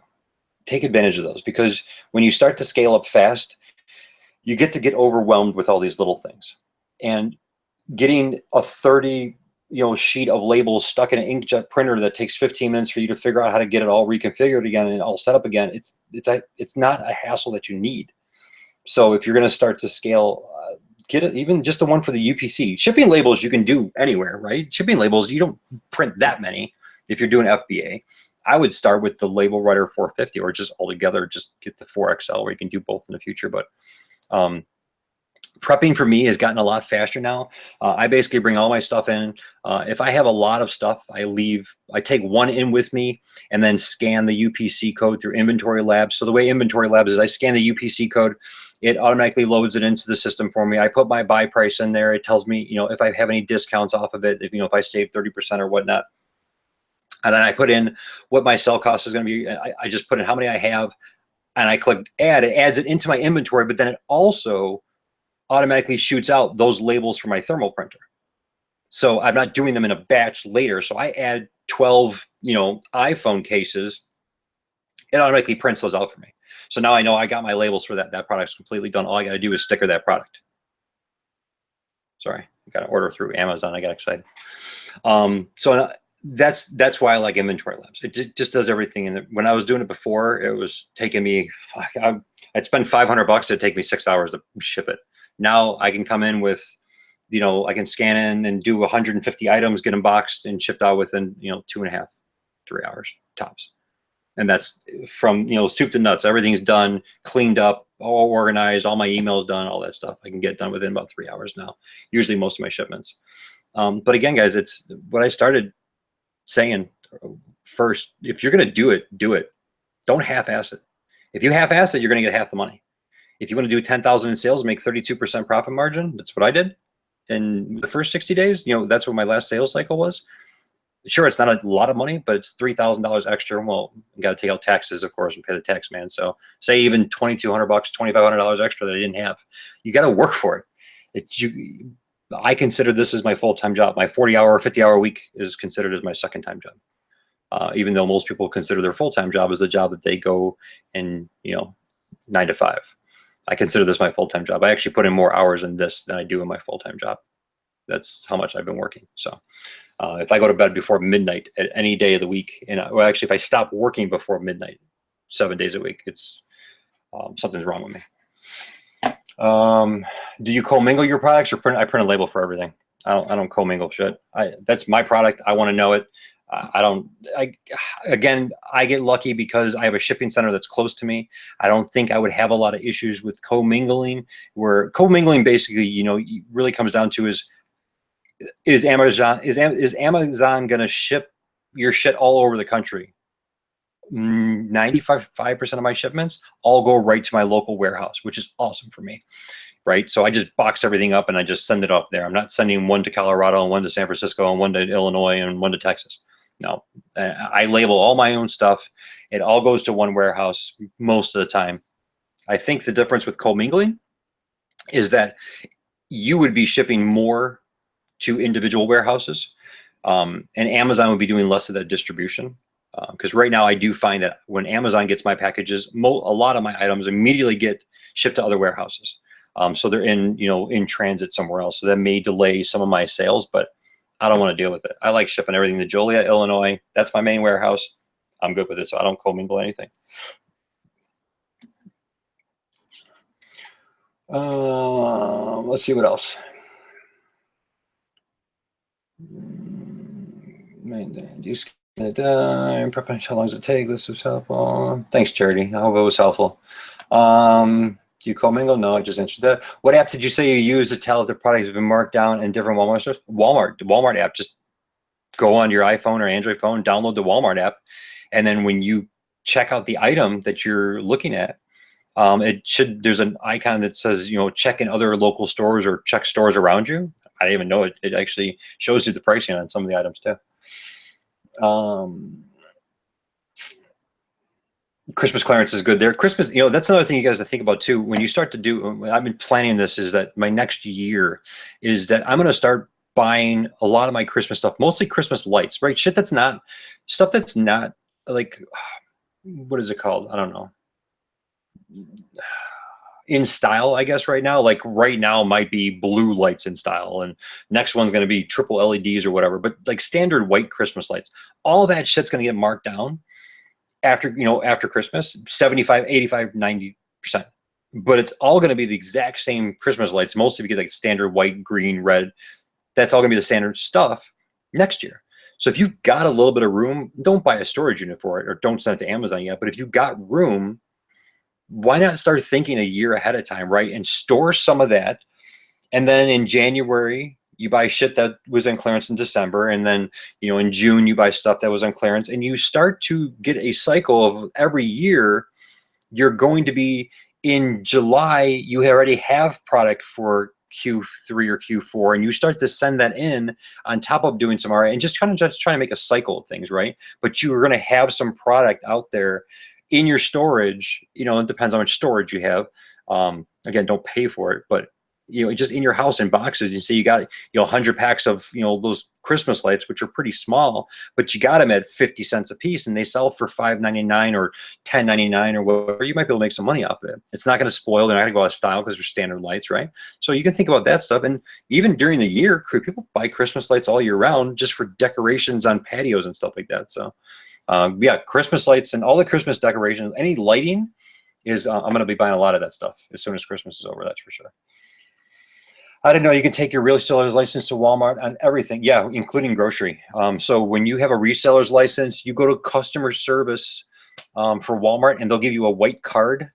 Take advantage of those, because when you start to scale up fast, you get overwhelmed with all these little things. And getting a 30 sheet of labels stuck in an inkjet printer that takes 15 minutes for you to figure out how to get it all reconfigured again and all set up again, it's not a hassle that you need. So if you're going to start to scale, get it, even just the one for the UPC. Shipping labels you can do anywhere, right? Shipping labels, you don't print that many if you're doing FBA. I would start with the Label Writer 450, or just altogether just get the 4XL, where you can do both in the future. But prepping for me has gotten a lot faster now. I basically bring all my stuff in. If I have a lot of stuff, I take one in with me and then scan the UPC code through Inventory Labs. So the way Inventory Labs is, I scan the UPC code, it automatically loads it into the system for me. I put my buy price in there. It tells me, if I have any discounts off of it, if I save 30% or whatnot. And then I put in what my sell cost is going to be. I just put in how many I have, and I click add. It adds it into my inventory, but then it also automatically shoots out those labels for my thermal printer. So I'm not doing them in a batch later. So I add 12, iPhone cases. It automatically prints those out for me. So now I know I got my labels for that. That product's completely done. All I got to do is sticker that product. Sorry, I got an order through Amazon. I got excited. So that's why I like Inventory Labs. It just does everything. And when I was doing it before, it was taking me, I'd spend $500. It'd take me 6 hours to ship it. Now I can come in with, I can scan in and do 150 items, get them boxed and shipped out within, 2.5, 3 hours tops. And that's from, soup to nuts. Everything's done, cleaned up, all organized, all my emails done, all that stuff. I can get done within about 3 hours now, usually most of my shipments. But again, guys, it's what I started saying first. If you're going to do it, do it. Don't half-ass it. If you half-ass it, you're going to get half the money. If you want to do 10,000 in sales, make 32% profit margin. That's what I did in the first 60 days. That's what my last sales cycle was. Sure, it's not a lot of money, but it's $3,000 extra. Well, you got to take out taxes, of course, and pay the tax man. So say even $2,200, $2,500 extra that I didn't have. You got to work for it. I consider this as my full-time job. My 40-hour, 50-hour week is considered as my second-time job. Even though most people consider their full-time job as the job that they go and 9 to 5. I consider this my full-time job. I actually put in more hours in this than I do in my full-time job. That's how much I've been working. So if I go to bed before midnight at any day of the week, well, actually, if I stop working before midnight, 7 days a week, it's something's wrong with me. Do you commingle your products, or I print a label for everything? I don't commingle shit. That's my product. I want to know it. I don't, again, I get lucky because I have a shipping center that's close to me. I don't think I would have a lot of issues with commingling, where commingling basically, you know, really comes down to is Amazon going to ship your shit all over the country? 95% of my shipments all go right to my local warehouse, which is awesome for me. Right. So I just box everything up and I just send it up there. I'm not sending one to Colorado and one to San Francisco and one to Illinois and one to Texas. No, I label all my own stuff. It all goes to one warehouse most of the time. I think the difference with commingling is that you would be shipping more to individual warehouses, and Amazon would be doing less of that distribution. Because right now I do find that when Amazon gets my packages, a lot of my items immediately get shipped to other warehouses. So they're in transit somewhere else. So that may delay some of my sales, but I don't want to deal with it. I like shipping everything to Joliet, Illinois. That's my main warehouse. I'm good with it, so I don't commingle anything. Let's see what else. Do you scan it down? How long does it take? This was helpful. Thanks, Charity. I hope it was helpful. Do you commingle? No, I just answered that. What app did you say you use to tell if the product has been marked down in different Walmart stores? The Walmart app. Just go on your iPhone or Android phone, download the Walmart app, and then when you check out the item that you're looking at, there's an icon that says, check in other local stores or check stores around you. I didn't even know it. It actually shows you the pricing on some of the items too. Christmas clearance is good there. Christmas, that's another thing you guys to think about too. When you start to do, I've been planning this, is that my next year is that I'm going to start buying a lot of my Christmas stuff, mostly Christmas lights, right? Stuff that's not like, what is it called? I don't know. In style, I guess right now, like right now might be blue lights in style, and next one's going to be triple LEDs or whatever, but like standard white Christmas lights, all that shit's going to get marked down after Christmas, 75, 85, 90%. But it's all going to be the exact same Christmas lights. Mostly if you get like standard white, green, red, that's all going to be the standard stuff next year. So if you've got a little bit of room, don't buy a storage unit for it, or don't send it to Amazon yet. But if you've got room, why not start thinking a year ahead of time, right? And store some of that. And then in January, you buy shit that was on clearance in December. And then, in June, you buy stuff that was on clearance. And you start to get a cycle of every year, you're going to be in July, you already have product for Q3 or Q4, and you start to send that in on top of doing some RA and just trying to make a cycle of things, right? But you're going to have some product out there in your storage. It depends on how much storage you have. Again, don't pay for it, but just in your house in boxes. You say you got 100 packs of those Christmas lights, which are pretty small, but you got them at 50 cents a piece, and they sell for $5.99 or $10.99 or whatever. You might be able to make some money off of it. It's not going to spoil. They're not going to go out of style because they're standard lights, right? So you can think about that stuff. And even during the year, people buy Christmas lights all year round just for decorations on patios and stuff like that. So yeah, Christmas lights and all the Christmas decorations, any lighting is, I'm going to be buying a lot of that stuff as soon as Christmas is over. That's for sure. I didn't know you can take your reseller's license to Walmart on everything. Yeah, including grocery. So when you have a reseller's license, you go to customer service for Walmart, and they'll give you a white card.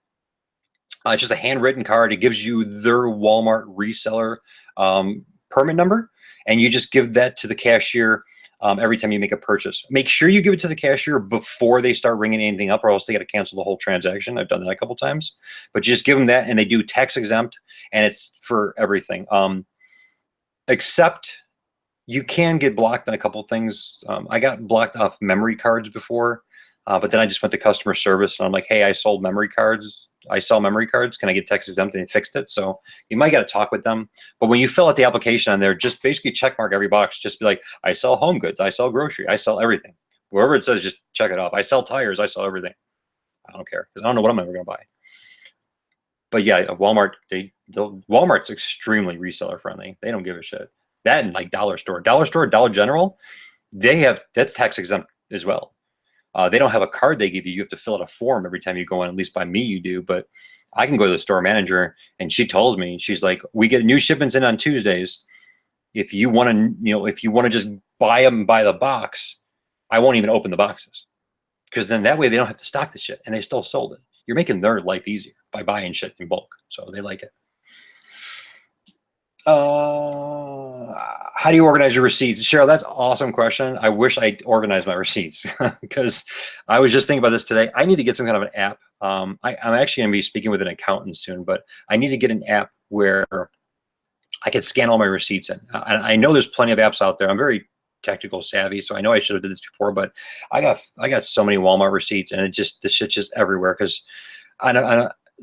It's just a handwritten card. It gives you their Walmart reseller permit number, and you just give that to the cashier every time you make a purchase. Make sure you give it to the cashier before they start ringing anything up, or else they got to cancel the whole transaction. I've done that a couple times, but just give them that, and they do tax exempt, and it's for everything. Except you can get blocked on a couple things. I got blocked off memory cards before, but then I just went to customer service, and I'm like, hey, I sell memory cards. Can I get tax exempt? And they fixed it. So you might got to talk with them. But when you fill out the application on there, just basically check mark every box. Just be like, I sell home goods. I sell grocery. I sell everything. Wherever it says, just check it off. I sell tires. I sell everything. I don't care, because I don't know what I'm ever going to buy. But yeah, Walmart's extremely reseller friendly. They don't give a shit. That and like Dollar Store, Dollar General, that's tax exempt as well. They don't have a card they give you. You have to fill out a form every time you go in. At least by me, you do. But I can go to the store manager, and she tells me, she's like, we get new shipments in on Tuesdays. If you want to, if you want to just buy them by the box, I won't even open the boxes, because then that way they don't have to stock the shit and they still sold it. You're making their life easier by buying shit in bulk. So they like it. How do you organize your receipts? Cheryl, that's an awesome question. I wish I organized my receipts because I was just thinking about this today. I need to get some kind of an app. I'm actually going to be speaking with an accountant soon, but I need to get an app where I could scan all my receipts in. I know there's plenty of apps out there. I'm very technical savvy, so I know I should have did this before, but I got so many Walmart receipts, and the shit's just everywhere. Because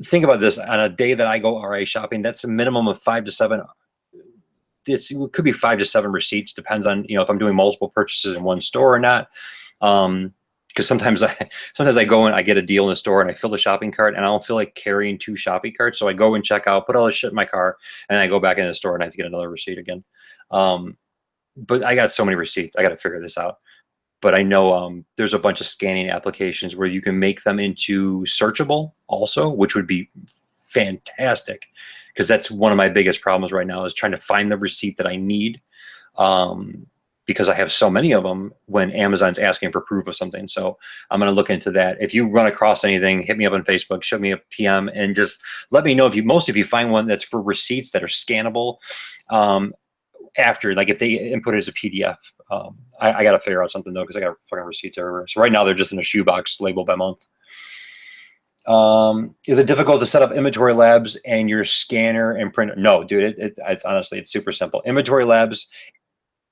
think about this, on a day that I go RA shopping, that's a minimum of 5 to 7. It could be 5 to 7 receipts, depends on, if I'm doing multiple purchases in one store or not. Because sometimes I go and I get a deal in the store and I fill the shopping cart and I don't feel like carrying 2 shopping carts. So I go and check out, put all this shit in my car, and then I go back in the store and I have to get another receipt again. But I got so many receipts. I got to figure this out. But I know there's a bunch of scanning applications where you can make them into searchable also, which would be fantastic. Because that's one of my biggest problems right now, is trying to find the receipt that I need, because I have so many of them when Amazon's asking for proof of something. So I'm going to look into that. If you run across anything, hit me up on Facebook, shoot me a PM, and just let me know if you find one that's for receipts that are scannable. After, like, if they input it as a PDF, I got to figure out something though, because I got fucking receipts everywhere. So right now they're just in a shoebox labeled by month. Is it difficult to set up inventory labs and your scanner and printer? No, dude, it's honestly, it's super simple. Inventory labs,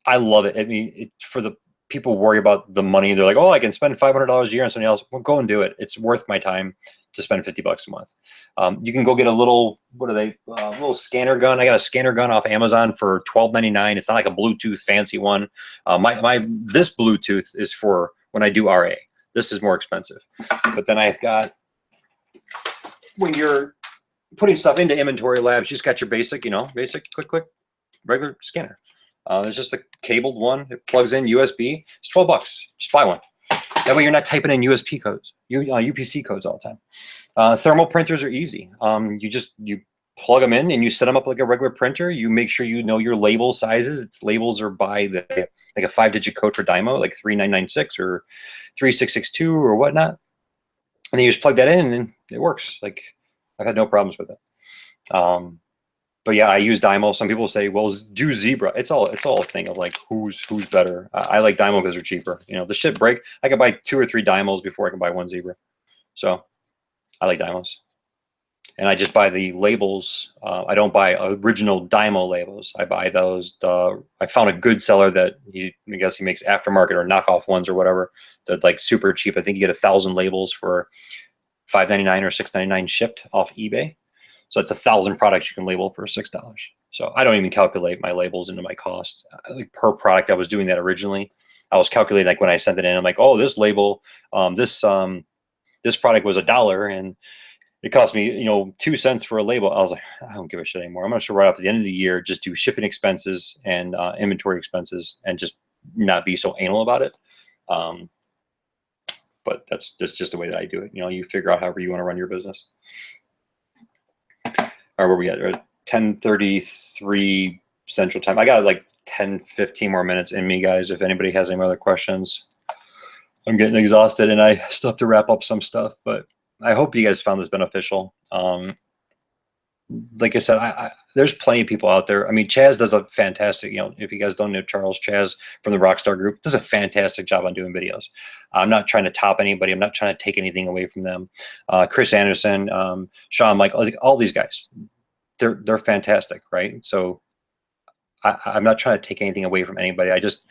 I love it. I mean, for the people worry about the money, they're like, oh, I can spend $500 a year on something else. Well, go and do it. It's worth my time to spend $50 a month. You can go get a little, little scanner gun. I got a scanner gun off Amazon for $12.99. It's not like a Bluetooth fancy one. This Bluetooth is for when I do RA. This is more expensive. But then I've got, when you're putting stuff into inventory labs, you just got your basic, click, regular scanner. There's just a cabled one. It plugs in USB. It's $12. Just buy one. That way you're not typing in UPC codes all the time. Thermal printers are easy. You plug them in and you set them up like a regular printer. You make sure you know your label sizes. Its labels are by like a 5-digit code for Dymo, like 3996 or 3662 or whatnot. And then you just plug that in and it works. Like, I've had no problems with it. But yeah, I use Dymo. Some people say, well, do Zebra. It's all a thing of like who's better. I like Dymo because they're cheaper. The shit break. I could buy 2 or 3 Dymos before I can buy 1 Zebra. So I like Dymos. And I just buy the labels. I don't buy original Dymo labels. I buy those. I found a good seller that I guess he makes aftermarket or knockoff ones or whatever. They're like super cheap. I think you get 1,000 labels for $5.99 or $6.99 shipped off eBay. So it's 1,000 products you can label for $6. So I don't even calculate my labels into my cost. Like per product, I was doing that originally. I was calculating, like, when I sent it in, I'm like, oh, this label, this product was $1 and it cost me, 2 cents for a label. I was like, I don't give a shit anymore. I'm going to right up at the end of the year, just do shipping expenses and inventory expenses and just not be so anal about it. But that's just the way that I do it. You figure out however you want to run your business. Or where we at? 10:33 Central Time. I got like 10, 15 more minutes in me, guys. If anybody has any other questions, I'm getting exhausted and I still have to wrap up some stuff, but I hope you guys found this beneficial. Like I said, there's plenty of people out there. I mean, Chaz does a fantastic, if you guys don't know Charles, Chaz from the Rockstar Group does a fantastic job on doing videos. I'm not trying to top anybody. I'm not trying to take anything away from them. Chris Anderson, Sean, Michael, all these guys, they're fantastic, right? So I'm not trying to take anything away from anybody. I just,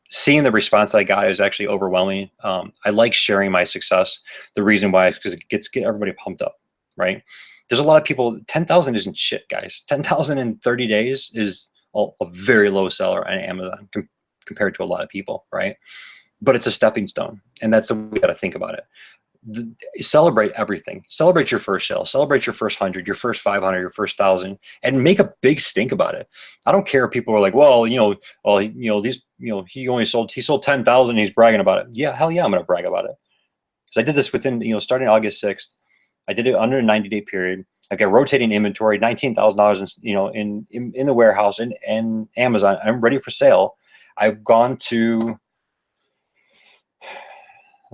seeing the response that I got is actually overwhelming. I like sharing my success. The reason why is because it gets everybody pumped up, right? There's a lot of people, 10,000 isn't shit, guys. 10,000 in 30 days is a very low seller on Amazon compared to a lot of people, right? But it's a stepping stone, and that's the way we got to think about it. Celebrate everything. Celebrate your first sale. Celebrate your first 100, your first 500, your first 1,000, and make a big stink about it. I don't care if people are like, well, he sold 10,000. He's bragging about it. Yeah, hell yeah, I'm gonna brag about it. Because I did this within, starting August 6th. I did it under a 90-day period. I got rotating inventory, $19,000, in the warehouse and Amazon. I'm ready for sale. I've gone to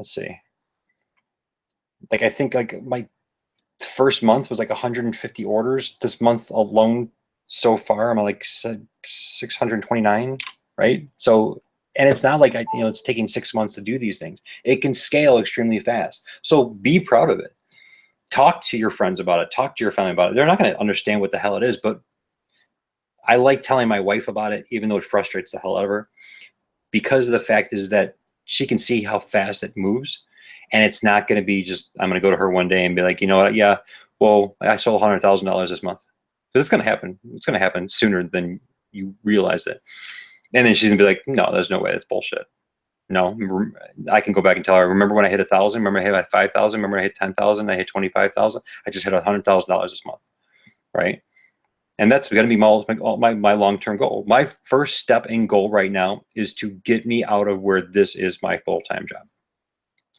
let's see, like I think like my first month was like 150 orders. This month alone so far, I'm at like 629, right? So, and it's not like it's taking 6 months to do these things. It can scale extremely fast. So be proud of it. Talk to your friends about it. Talk to your family about it. They're not going to understand what the hell it is, but I like telling my wife about it, even though it frustrates the hell out of her, because of the fact is that she can see how fast it moves. And it's not going to be just, I'm going to go to her one day and be like, you know what? Yeah, well, I sold $100,000 this month. Because it's going to happen. It's going to happen sooner than you realize it. And then she's going to be like, no, there's no way. That's bullshit. No, I can go back and tell her, remember when I hit 1,000? Remember I hit 5,000? Remember I hit 10,000? I hit 25,000? I just hit $100,000 this month, right? And that's going to be my long-term goal. My first step in goal right now is to get me out of where this is my full-time job.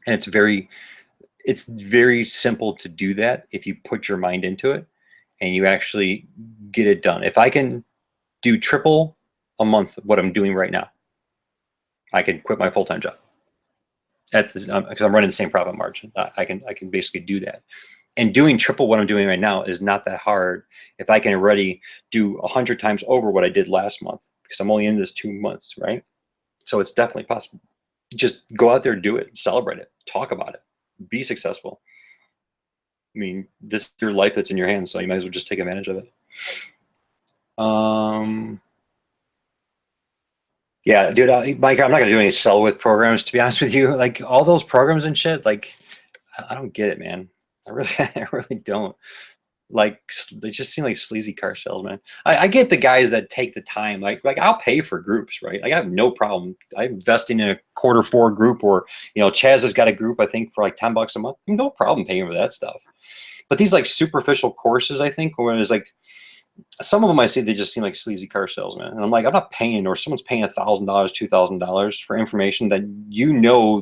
And it's very simple to do that if you put your mind into it and you actually get it done. If I can do triple a month what I'm doing right now, I can quit my full-time job because I'm running the same profit margin. I can basically do that. And doing triple what I'm doing right now is not that hard if I can already do 100 times over what I did last month, because I'm only in this 2 months, right? So it's definitely possible. Just go out there, do it, celebrate it, talk about it, be successful. I mean, this is your life that's in your hands, so you might as well just take advantage of it. Yeah, dude, Mike, I'm not gonna do any sell with programs, to be honest with you. Like all those programs and shit, like I don't get it, man. I really don't. Like they just seem like sleazy car salesmen. I get the guys that take the time, like I'll pay for groups, right? Like I have no problem. I'm investing in a Q4 group, or Chaz has got a group I think for like $10 a month. No problem paying for that stuff. But these like superficial courses, I think, where it's like some of them I see, they just seem like sleazy car salesmen, and I'm like, I'm not paying, or someone's paying $1,000, $2,000 for information that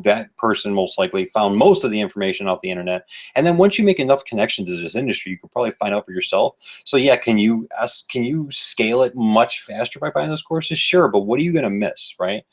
that person most likely found most of the information off the internet. And then once you make enough connection to this industry, you can probably find out for yourself. So yeah, can you scale it much faster by buying those courses? Sure, but what are you going to miss, right?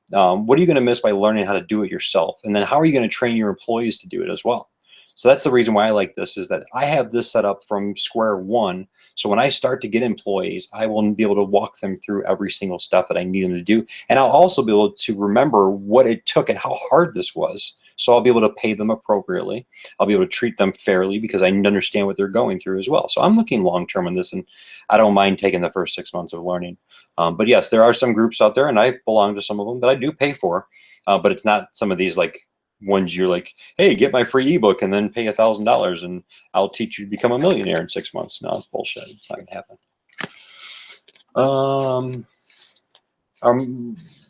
What are you going to miss by learning how to do it yourself? And then how are you going to train your employees to do it as well? So that's the reason why I like this, is that I have this set up from square one. So when I start to get employees, I will be able to walk them through every single step that I need them to do. And I'll also be able to remember what it took and how hard this was. So I'll be able to pay them appropriately. I'll be able to treat them fairly because I understand what they're going through as well. So I'm looking long-term on this, and I don't mind taking the first 6 months of learning. But yes, there are some groups out there, and I belong to some of them that I do pay for, but it's not some of these like ones you're like, hey, get my free ebook and then pay $1,000 and I'll teach you to become a millionaire in 6 months. No, it's bullshit. It's not gonna happen.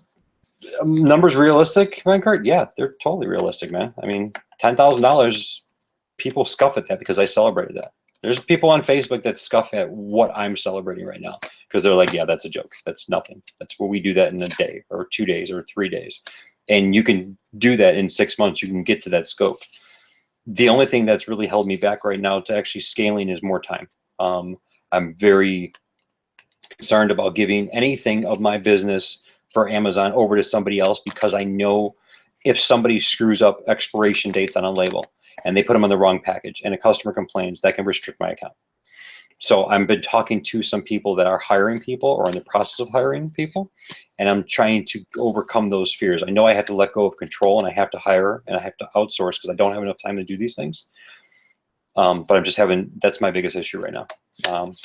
Numbers realistic, Rankart? Yeah, they're totally realistic, man. I mean, $10,000, people scoff at that because I celebrated that. There's people on Facebook that scoff at what I'm celebrating right now because they're like, yeah, that's a joke. That's nothing. That's where we do that in a day or 2 days or 3 days. And you can do that in 6 months. You can get to that scope. The only thing that's really held me back right now to actually scaling is more time. I'm very concerned about giving anything of my business for Amazon over to somebody else, because I know if somebody screws up expiration dates on a label and they put them on the wrong package and a customer complains, that can restrict my account. So I've been talking to some people that are hiring people or in the process of hiring people, and I'm trying to overcome those fears. I know I have to let go of control, and I have to hire, and I have to outsource because I don't have enough time to do these things. But I'm just that's my biggest issue right now.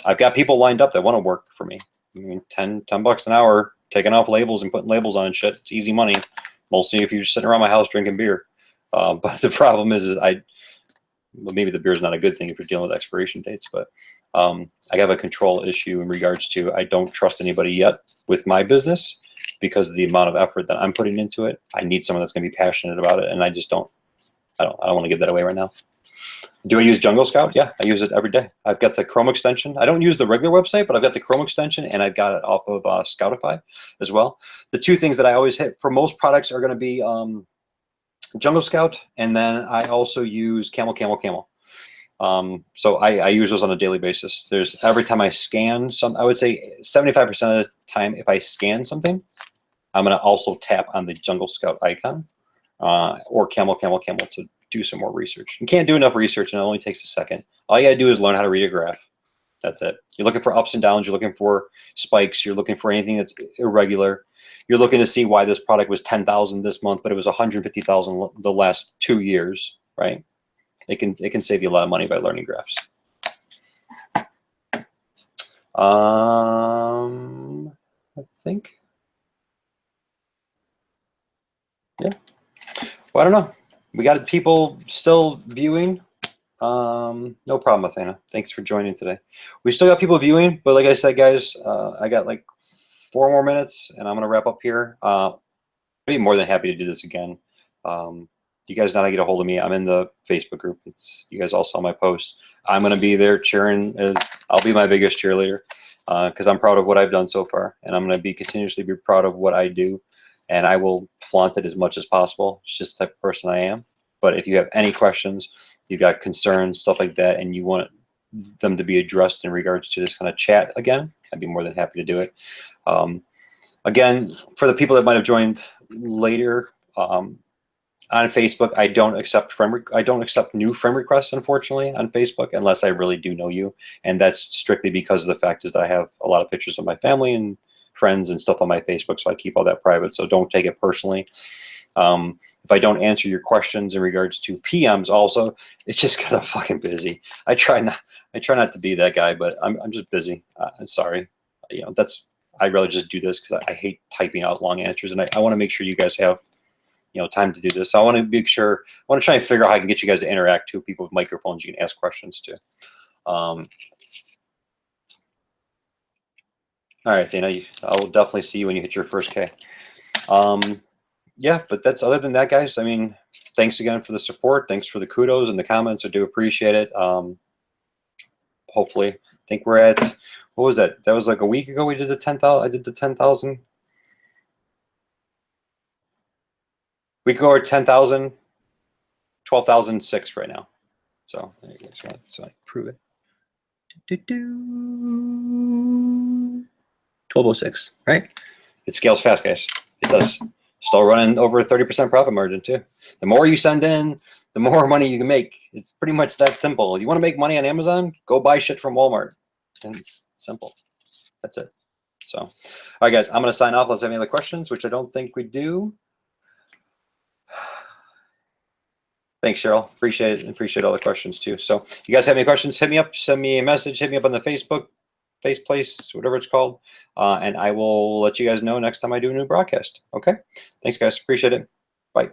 I've got people lined up that want to work for me. I mean, $10 an hour, taking off labels and putting labels on and shit. It's easy money, mostly if you're just sitting around my house drinking beer. But the problem is well, maybe the beer is not a good thing if you're dealing with expiration dates, but I have a control issue in regards to I don't trust anybody yet with my business because of the amount of effort that I'm putting into it. I need someone that's going to be passionate about it, and I just don't. I don't want to give that away right now. Do I use Jungle Scout? Yeah, I use it every day. I've got the Chrome extension. I don't use the regular website, but I've got the Chrome extension, and I've got it off of Scoutify as well. The two things that I always hit for most products are going to be Jungle Scout, and then I also use Camel. So I use those on a daily basis. Every time I scan I would say 75% of the time, if I scan something, I'm going to also tap on the Jungle Scout icon. or camel to do some more research. You can't do enough research, and it only takes a second. All you gotta do is learn how to read a graph. That's it. You're looking for ups and downs. You're looking for spikes. You're looking for anything that's irregular. You're looking to see why this product was 10,000 this month, but it was 150,000 the last 2 years, right? It can save you a lot of money by learning graphs. I think, yeah. Well, I don't know. We got people still viewing. No problem, Athena. Thanks for joining today. We still got people viewing, but like I said, guys, I got like 4 more minutes, and I'm gonna wrap up here. I'd be more than happy to do this again. You guys know how to get a hold of me. I'm in the Facebook group. You guys all saw my post. I'm gonna be there cheering. I'll be my biggest cheerleader because I'm proud of what I've done so far, and I'm gonna continuously be proud of what I do, and I will flaunt it as much as possible. It's just the type of person I am. But if you have any questions, you've got concerns, stuff like that, and you want them to be addressed in regards to this kind of chat again, I'd be more than happy to do it. Again, for the people that might have joined later, on Facebook, I don't accept new friend requests, unfortunately, on Facebook, unless I really do know you, and that's strictly because of the fact is that I have a lot of pictures of my family and friends and stuff on my Facebook, so I keep all that private. So don't take it personally. If I don't answer your questions in regards to PMs, also, it's just because I'm fucking busy. I try not to be that guy, but I'm just busy. I'm sorry. You know, I'd rather just do this because I hate typing out long answers, and I want to make sure you guys have, you know, time to do this. So I want to make sure. I want to try and figure out how I can get you guys to interact too. People with microphones you can ask questions to. All right, Dana. I will definitely see you when you hit your first K. Yeah, but that's other than that, guys. I mean, thanks again for the support. Thanks for the kudos and the comments. I do appreciate it. Hopefully, I think we're at, what was that? That was like a week ago. We did the 10,000. I did the 10,000. We could go at 10,000, 12,006 right now. So there you go. So I prove it. 1206, right? It scales fast, guys. It does. Still running over a 30% profit margin too. The more you send in, the more money you can make. It's pretty much that simple. You want to make money on Amazon? Go buy shit from Walmart. And it's simple. That's it. So, all right, guys, I'm going to sign off. Let's have any other questions, which I don't think we do. Thanks, Cheryl. Appreciate it. Appreciate all the questions too. So, you guys have any questions? Hit me up. Send me a message. Hit me up on the Facebook, Faceplace, whatever it's called, and I will let you guys know next time I do a new broadcast. Okay. Thanks, guys. Appreciate it. Bye.